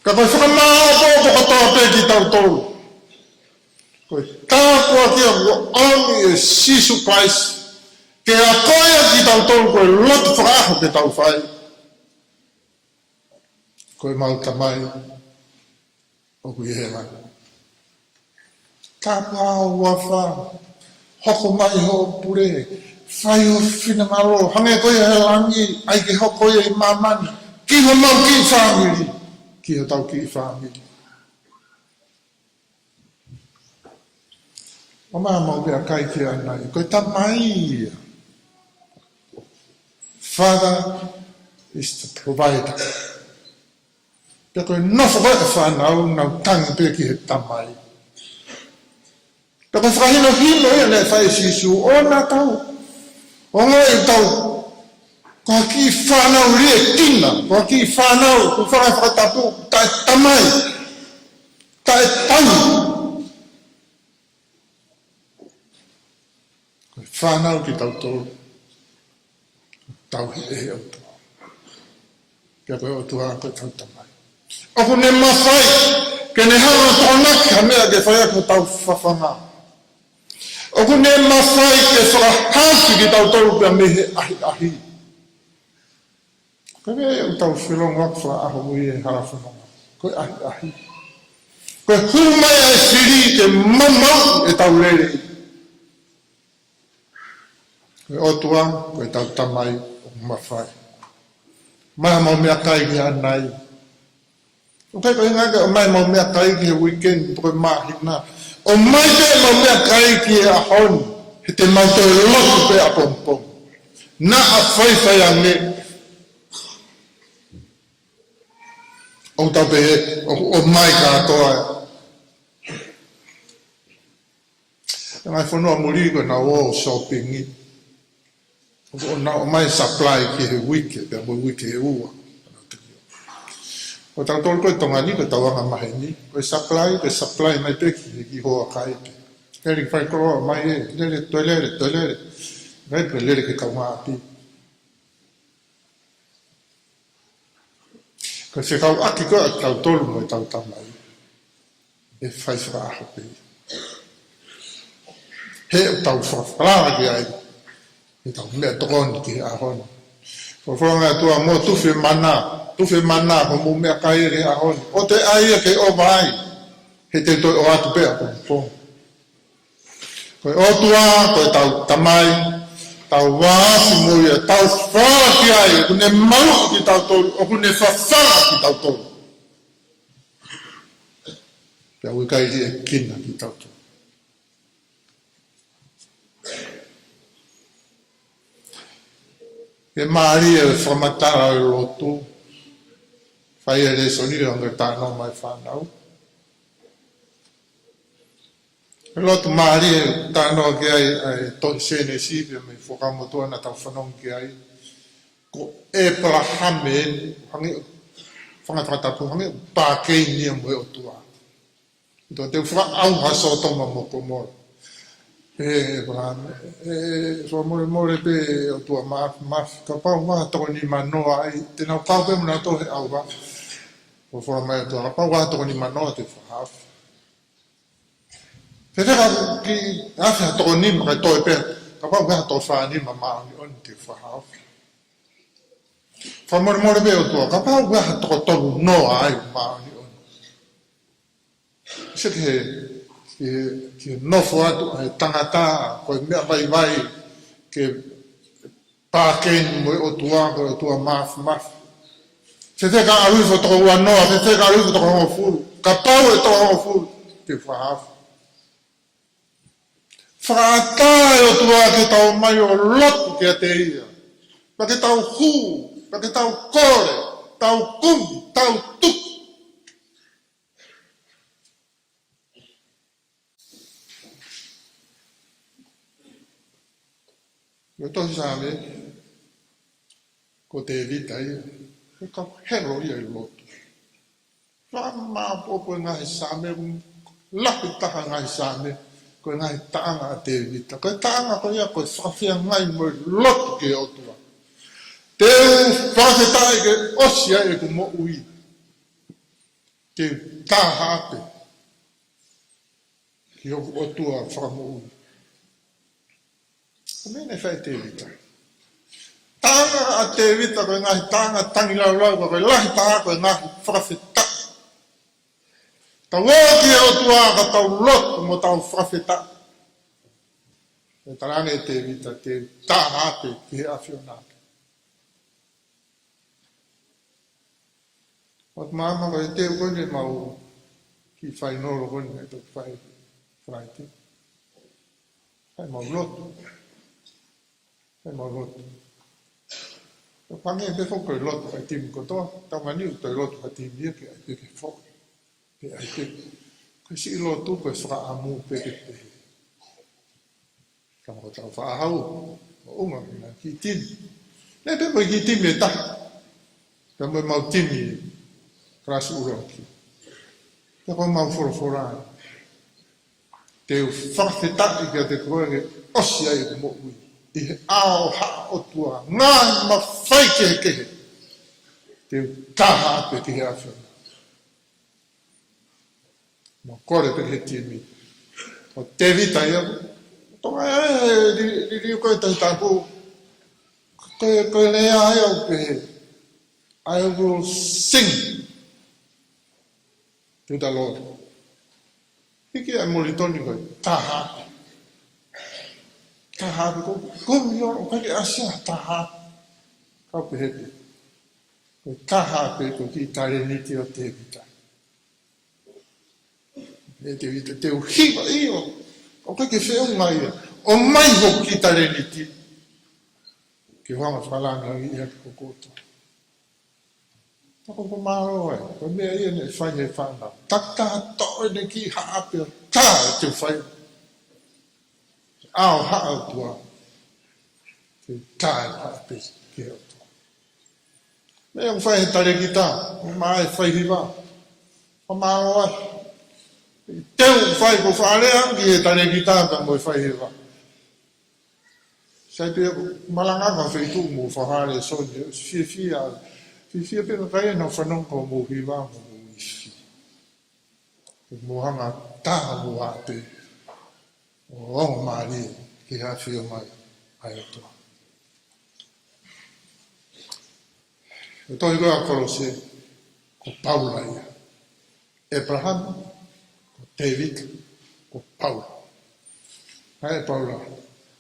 Ka koe whakamao pōpo katoa peki tau tōru. Koe tākua kia only is Jesus Christ, ke a koea ki tau tōru koe lotu whakaaho ke tau whai. Koe mautamai, o kui he mai. Tāpua wafa, hoko mai ho pure, whai o whina maro, hange koe he langi, ai ke hoko e mamani, ki ho mau ki whamiri, ki ho tau ki whamiri. O maa mau bea kai ki anai, koe tamai. Father is the provider. Pea koe nofo koe e whanau, nau tangi pea ki he tamai. Pea koe whakahino hino e le whai sisu, o nā tau. O ngā e tau, koe ki whanau rie tina, koe ki whanau, koe whanau whakatapu, tae tamai, tae tangi. Koe whanau ki tau tōru, tau he e o tō. Pea koe o tuā koe tau tamai. Oku ne mawhai, ke ne hana tōnaki ha mea ke whai ako tau whawhanga. Oku ne mawhai ke whakahāki ki tau tōru pia mehe ahi ahi. Koe mea e tau whironga wha aho mui e hara whanonga. Koe ahi ahi. Koe humai ai whiri ke mamau e tau rere. Koe otua, koe tau tamai o mawhai. Maha mau mea kai ki anai. O kai koe ngaka o mai mau mea kai ki he weekend koe mahina. O mai te mau mea kai ki he ahon. He te mau te lotu pe a pompom. Na a whaiwhai a me. O tau pe he, o mai katoa. E ngai whanua muri koe na o shoppingi. O mai supply ki he wiki, pe a mo wiki he ua. O tau tolu koe tonga ni, koe tau anga mahe ni. Koe supply mai peki, e ki hoa kai pe. Keri whai koroa mai e, lere, toilere. Ngai pe lere ke kau maa pi. Koe whekau aki koe tau tolu mo e tau tamai. E whai whaaho pe. He o tau whaafarara ki ai. E tau mea tokoni ki he ahoni. Whawhanga tua mo tuwhi mana, ho mo mea kai re ahoni. O te aia ke o vai, he te toi o atu pea pōmpō. Koe o tua, koe tau tamai, tau wāsi moia, tau whara ki ai, o kune mau ki tau tolu, o kune whawhara ki tau tolu. Pea ui kai ri e kina ki tau tolu. Ke maari e whamatara o lotu, whai e re soni o ngai tāno mai whanau. E lotu maari e tāno ki ai toi sene sibia me whakamotua na tau whanong ki ai. Ko e parahame, hangi, whangatatapu, hangi pākei nia mo e o tua. Ito te whaka au haso toma mo komora. More pe o tua maf ka pau wa to ni manoa ai te na pau pe na to au wa o for mai to pau wa to ni manoa te fa te ka ki afa to ni ma to pe ka pau wa to fa ni ma ni on te fa fa more pe o tua ka pau wa to no ai ma ni on se que no foi tangata ko me vai que pa que o tua maf se te ka alu fo to wa no se te ka alu to ko fu ka pa o to fu te fa frata o tua que tau mai o lot que te ia pa que tau hu pa que tau core tau kum tau tu Ko tohi sa me, ko te vita ia, ko ka hero ia i lotu. Whama popo ngahi sa me, lapi taha ngahi sa me, ko ngahi taanga a te vita. Ko taanga ko ia, ko whawhia ngai mo lotu ke otua. Te whawhetai ke osia e ku mo ui. Te taha ape. Ki hoku otua whamo ui. Mene whai te vita. Tanga a te vita koe ngahi tanga tangi lau lau koe lahi taha koe ngahi whawheta. Ta woki e o tua ka tau lotu mo tau whawheta. E tarange te vita te taha ape ki he awhionake. Ot mama koe te ukone mau ki whai noro kone e toki whai whaite. Whai mau lotu. Whai mau lotu. O pange e pe whoko e lotu whai timi kotoa. Tau ngani u toi lotu whai timi ia ke ai peke whoko. Ke ai peke. Koe si lotu koe whaka amu peke pehe. Kama ko tau whaahau. O unga mina ki timi. Ne pe koe ki timi e tahi. Ka moe mau timi e. Krasi ura ki. Ka koe mau whoroforai. Te u whakawhetaki kia te koe nge osi ai ku mo ui. I he ao haa o tua. Ngai ma whai kehe kehe. Te u taha ape ki he awhiona. Ma kore pe he timi. O te vita ia. Tonga e li koe tai tāku. Koe lea ai au pe he. I will sing to the Lord. Hiki ai molitoni koe, taha. Taha, komi o kake asia, taha. Kau pehepe. Koe taha pe ko ki tare niti o te vita. E te vita, te uhiwa iyo. O kake wheo ngai ia. O mai ho ki tare niti. Ke whanga whalanga i ia ki kokoto. Tako ko maro e, ko mea ia ne whai he whana. Taka to ne ki haape o tā te whai. Ao haa tua. Te tā e haape ki o tua. Mea o whai he tare ki tā, o maa e whai hiwa. O maro e. Teu whai ko wharea ki he tare ki tā ka mo e whai hiwa. Sai pe malanganga whaitu mo whahare sonye, fia. Fia pena kai na whanong ko mo hiwa mo ifi. Mo hanga taha mo hape. O ongo maari ki ha whio mai ai o toa. E tohi koe a korose ko Paula ia. Abraham, ko David, ko Paula. Hai Paula.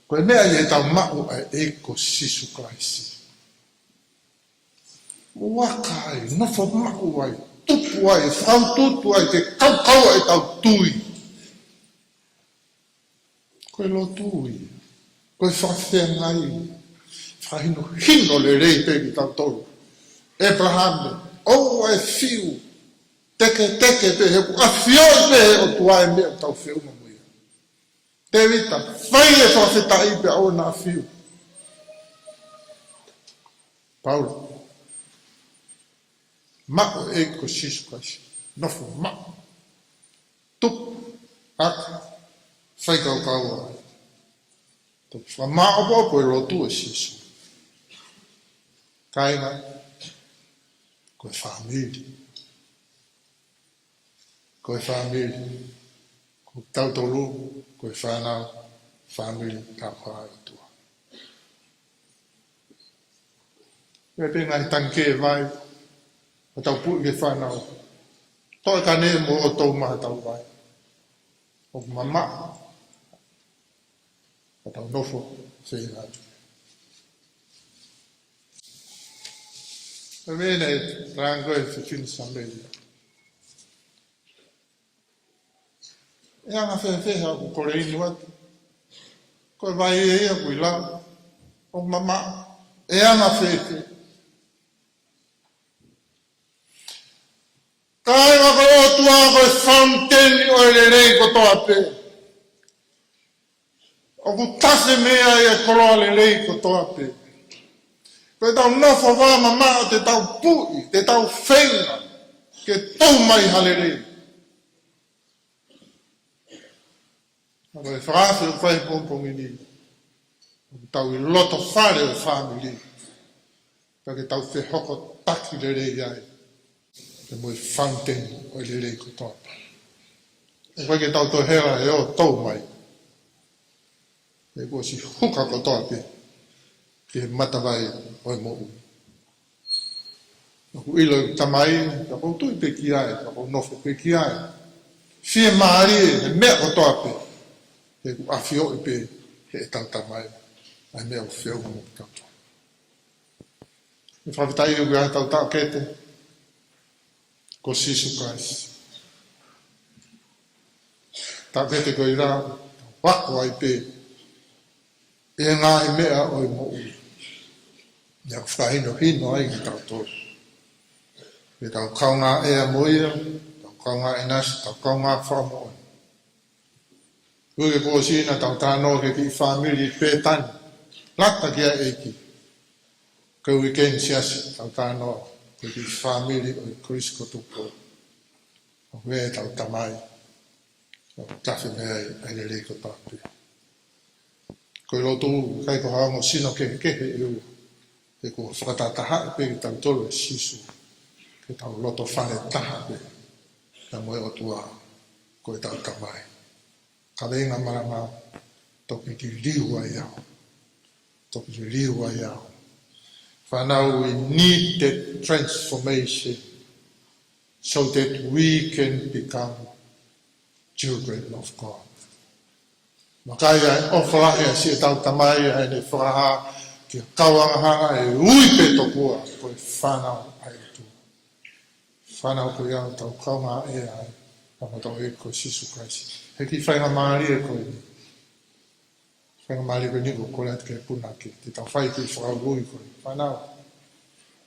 Koe mea i e tau mau ai e ko Sisu Kraisi. Waka ai, nofo maku ai, tupu ai, whau tutu ai, te kaukau ai tau tui. Koe lo tui, koe whawhea ngai, whahino hino le rei pe ki tau tolu. Abraham, o ai fiu, teke pe heku, a fioi pe he o tuai mea tau whiuma muia. Te vita, whai e whawhetai pe au na fiu. Paulo. Mako e ko Sisu Kraisi. Nofo mako. Tupu. Aka. Whai kau ai. Tupu whamao popo e rotu e Sisu. Kainga. Koe whamiri. Koe whamiri. Ko tautolu. Koe whanau. Whamiri tau hae tua. E pengai tanke vai. O tau pui ke whanau. Toi ka ne mo o tau maha tau vai. O mama. O tau nofo whenai. E mene rango e whiwhini sambelia. E anga whewheha ku kore inu atu. Koe vai e ea kui lau. O mama. E anga whewheha. Kai waka o tua koe fountain o e rei ko toa pe. O ku tase mea e koloa le lei ko toa pe. Koe tau nofo wā mama o te tau pui, te tau whenga, ke tau mai hale rei. Koe whaafi o whai pōmpongi ni. Tau I loto whare o whamili. Koe tau whi hoko taki le rei ai. Te mui fountain o le rei ko toa. E koe ke tau to hera e o tau mai. E koe si huka ko toa pe. Ke matawai o mo u. Ku ilo tamai, ka po tu pe ki ai, ka po nofo pe ki ai. Fie maari, me o toa pe. Ke ku afio pe, ke tau tamai. Ai me o feo mo tau. E whawhitai u gā tau tau kete. Ko Sisu Christ. Tau kete ko I rā, wako ai pe. E ngā I mea o I mo u. Ia ku whahino hino ai ki tau tō. E tau kaunga ea moia, tau kaunga inasi, tau kaunga whamoa. Uke ko sina tau tāno ke ki whamiri pētani. Lata kia eiki. Kau I ken siasi tau tāno ke ki whamiri o I Chris Kotuko. O wea tau tamai. O tawhi mea ai le reiko tāpia. Koe lotu kai ko haongo sino ke iu. E ko whakatataha pe ki tau tolu e Sisu. Ke tau loto whare taha pe. Na moe o tua koe tau tamai. Ka renga marama toki ki liu ai au. Toki ki liu ai au. Whanau we need that transformation so that we can become children of God. Makai ai ofalahe a si tau tamai ai ne whakaha ki kauangahanga e ui pe tokua koe whanau ai tu. Whanau koe au tau kaunga e ai tau e koe Sisu Christ. He ki whainga maari e koe ni. Whainga maari koe niko koe ati ke punaki. Te tau whai ki whakau ui koe. Whanau.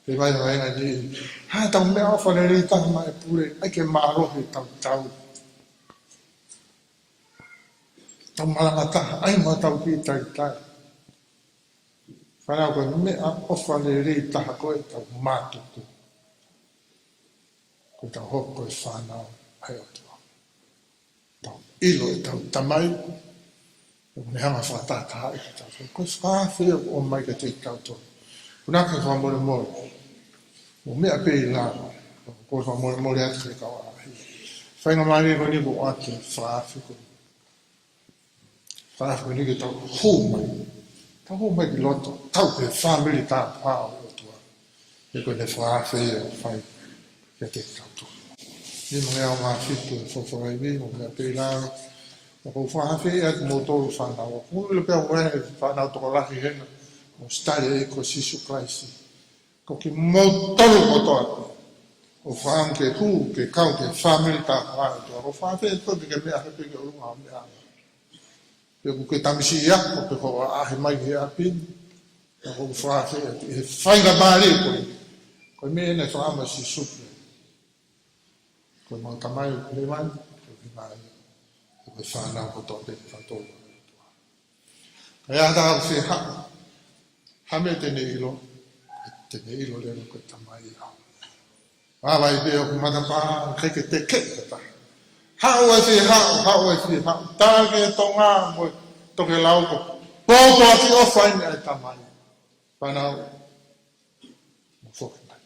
Te vai nga ni. Ha tau mea ofa ne rei taha mai pure. Ai ke maarohe tau tau. Tau malanga taha, ai ma tau ki tai tai. Whanau koe mea ofa ne rei taha koe tau mātuku. Koe tau hoko koe whanau ai o tua. Tau ilo e tau tamai. Me hanga whakatataha i ki tau. Koe whawhia o mai ka te tau tō. Punaka whamore more. O mea pe I lāna. Koe whamore more atu ke kawa ahi. Whainga maari e koni ko ake whaafi koe. Whaafi koe nike tau hou mai. Tau hou mai ki loto. Tau pe whamiri tā pāo o tua. E koe ne whaafi e whai. Ke te tau tō. Ni mga o ngā whitu e whawharai mi. O mea pe lāna. O kou whaafi e atu mō tōru whanau. O kou pia mwenga e whanau toko lahi henga. O stare e ko Sisu Christ. Ko ki mō tolu ko toa. O whaam ke hu, ke kau, ke whamiri tā whae toa. O whaafi e toki ke mea hepe ke urunga o mea. Pe ku ke tamisi ia, o pe hoa ahe mai he apin. O kou whaafi e whainga maari e koe. Koe mea ene whaama Sisu. Koe mō tamai o kule mani. Koe mai. Koe whanau ko toa pe whatolu. Kaya hata au se haa. Hame tene ilo lero koe tamai au. Awai peo ku matapaa, keke te kekata. Hau e si hau. Tāke tonga moe toke lauko. Pōko ati ofaini ai tamai. Whanau, mo whoki mai.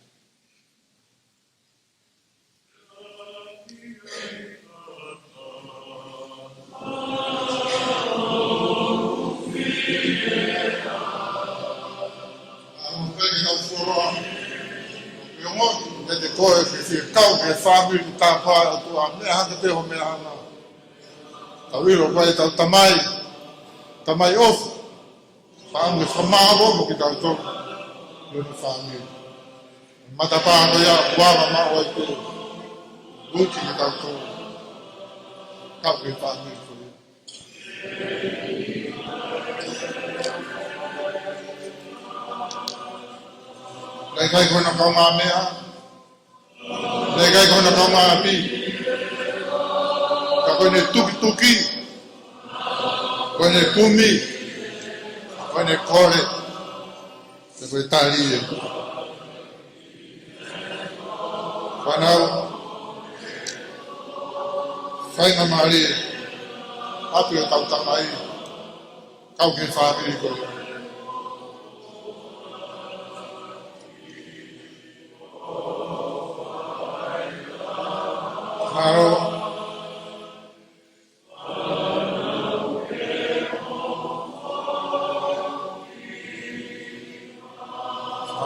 Te koe ke si kau ke whamiri tā pāi o tua mea hanga peho mea hanga. Tau iro pai tau tamai ofu. Whaangu whamāro mo ki tau toku. Luna whamiri. Matapāanga ia wāma mao ai te. Uki ki tau toku. Kau ke whamiri kore. Nei kai koe na kau ngā mea. Nei kai koe na kau ngā api. Ka koe ne tuki. koe kumi, koe kore, te koe tali e. Whanau, whainga maari e, api o tau tamai, kau ke whamiri koe. Maro,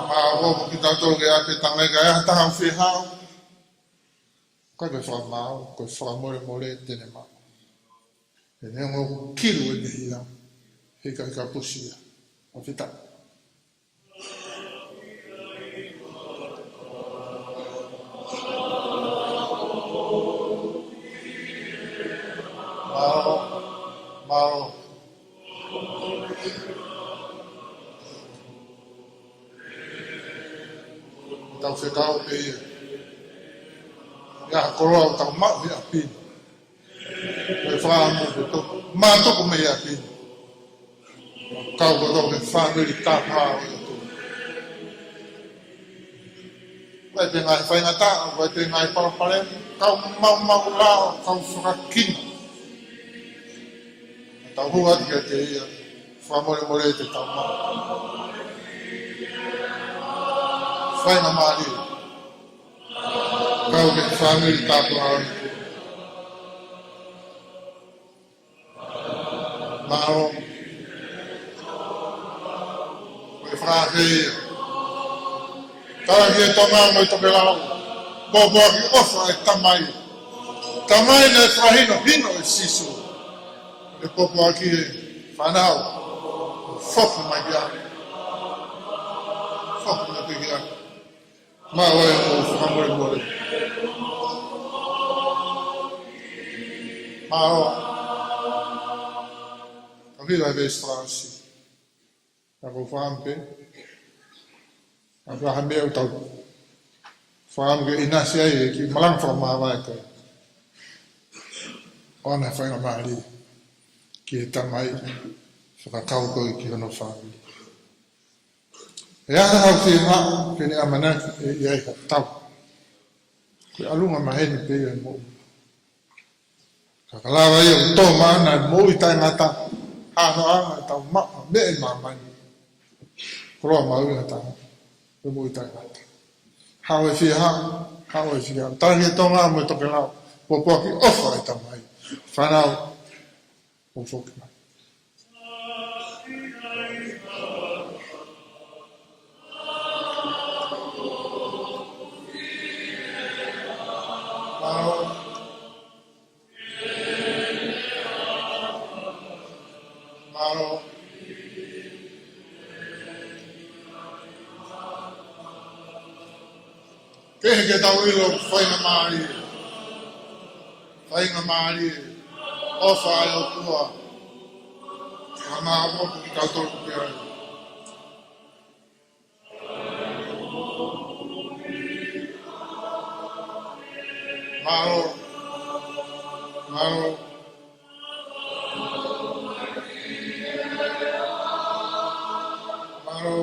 Maro, ki tātou ke ake tangai kai a tahau whihau. Kai koe whamau, koe whamore more tene mao. E ne ngō kilo e nehi au. He kai ka pusia. O whita. Maro, Maro. Tau whetau ke ia. Ia koroa o tau mau me a pini. Koe whaamu ke toko. Mātoko me a pini. Kau koro ke whanuri tāpā o ia toko. Koe te ngai whaingata, koe te ngai parapare. Kau mau lao, kau whakakina. Tau hua tika te ia. Whamore te tau mau. Whainga maari. Kau ke whamiri tāpua au. Maro. Koe whake ia. Tara ki e tonga mo i toke lau. Boboa ki ofa e tamai. Tamai ne whahino hino e sisu. E popoa ki e whanau. Whoku mai ki ake. Whoku mai ki ake. Mā oe o whamore more. Mā oa. Ka hira e strasi. Ka ko whampe. Ka whampe au tau. Whampe inasi ai e ki malang whamawai koe. Ona whainga maari. Ki e tamai. Whakakau koe ki hono whampe. E aha hau te hao, kene amanaki e iai ka tau. Koe alunga maheni pe e mou. Ka kalawa ia o tō maana e mou i tai ngata. Hano anga e tau maa, me e mamani. Koroa mau i ngata. E mou i tai ngata. Hao e whia hao, hao e whia hao. Tāhi e tō ngā mo e toke lau. Popoa ki ofa e tamai. Whanau, o whoki mai. Maro. Kehe ke tau ilo whainga maari. Whainga maari. Ofa ai o tua. Hanga apoku ki tau tolu ki ai. Maro. Maro. Maro.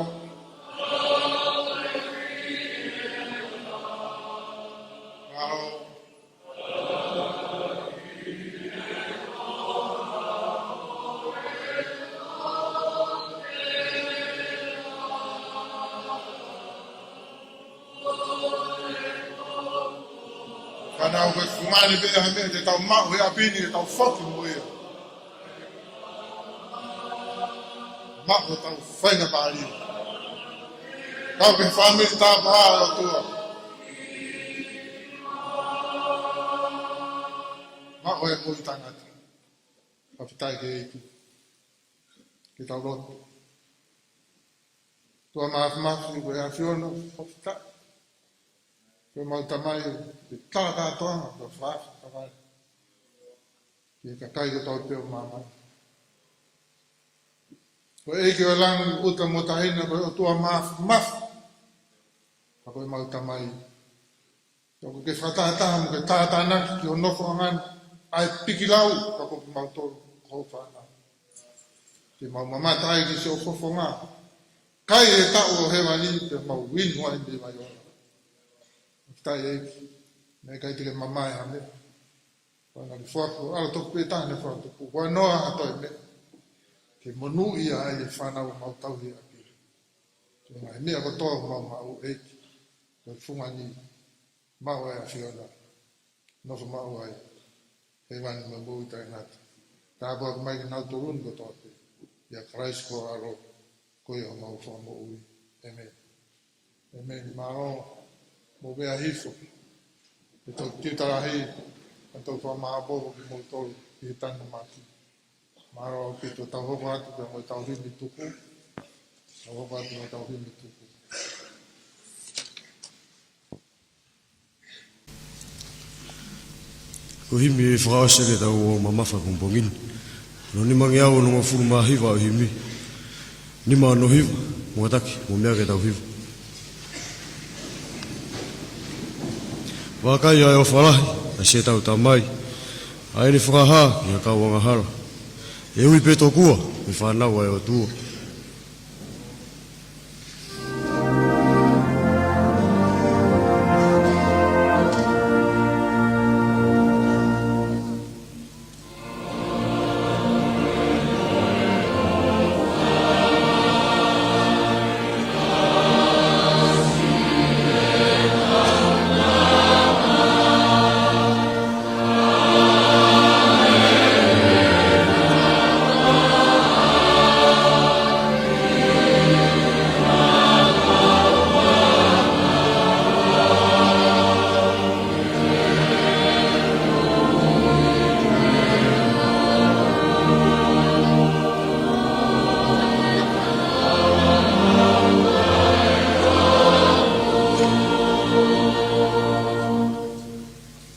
Maro. Whanau koe fumani pe ha mea te tau mau he apini e tau whoki mo ea. Mako tau whainga pāri. Kau ke whamiri tā pāra o tua. Mako e mui tangata. Papitai ke eitu. Ke tau roto. Tua maafu koe a whiono, papitai. Koe mau tamai e tātā toanga, koe whaafu tamai. Ke ka kai ko tau peo mamai. Koe eike o langi uta mo tahina koe o tua mafu. Ka koe mau tamai. Koe ke whatahataha mo ke tātānaki ki o noko angana. Ai piki lau, ka koe mau tolu kou whanau. Te mau mamatai ki se o fofonga. Kai e tau o hewa ni te mau win hoa i mai ora. Tai e me kai te mamai hame. Wana li fuaku, ala toku pe tāne fuaku. Kua noa atoi me. Ke monu ia ai e whanau mau tau hea ki. Te ngai mea kotoa mau mau eiki. Te funga ni mau ai a whiona. Nofu mau ai. He wani ma mui tai ngata. Tā pua mai ki nau torun kotoa te. Ia Christ ko aro. Koe o mau wha mo ui. Amen. Amen. Maro. Mo bea hifo. E tau tiutara hei. A tau wha maa boho ki mo tolu. I he tanga maki. Maro au pito tau hoko atu pe mo tau himi tuku. Tau hoko atu mo tau himi tuku. Ko himi e whakaosere tau o mamafa kumpongini. No ni mangi au no mafuru mahiva o himi. Ni maa no hiva. Mua taki, mo mea ke tau hiva. Wakai ai o wharahi, a se tau tamai. Ai ni whakaha, ni a kau wangahara. E ui peto kua, mi whanau ai o tua.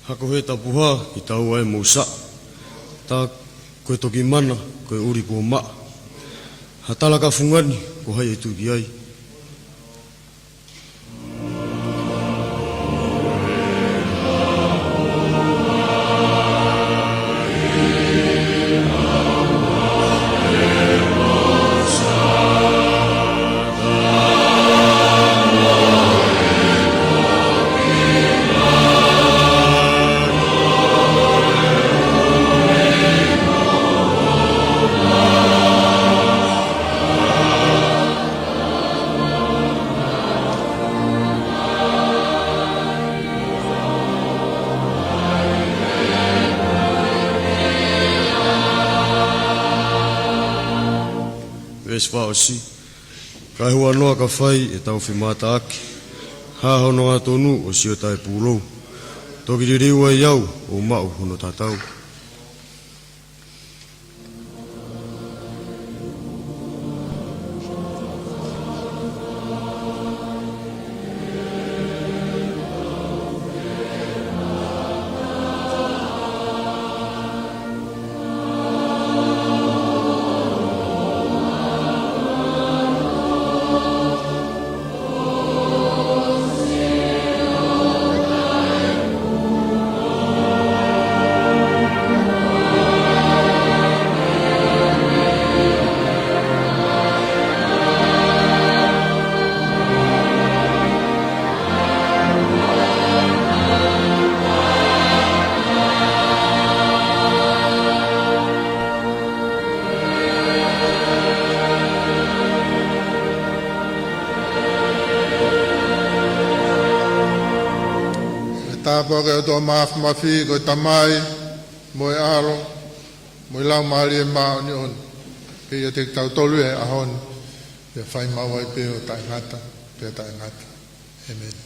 Hako he tapuha ki tau ai mousa. Tā koe toki mana, koe uri ko maa. Hatala ka fungani, ko hai e tuki ai. Ves whaosi. Kai hua noa ka whai e tau whimata aki. Haho noa tonu o sio tai pūrou. Toki ririu ai iau o mau hono tatau. Tāpua ke o tō mafi koe tamai, moe aro, moe lau maari e mao ni on. Ke ia te tau tolu e ahon, ia whai mawai pe o tai ngata, pe tai ngata. Amen.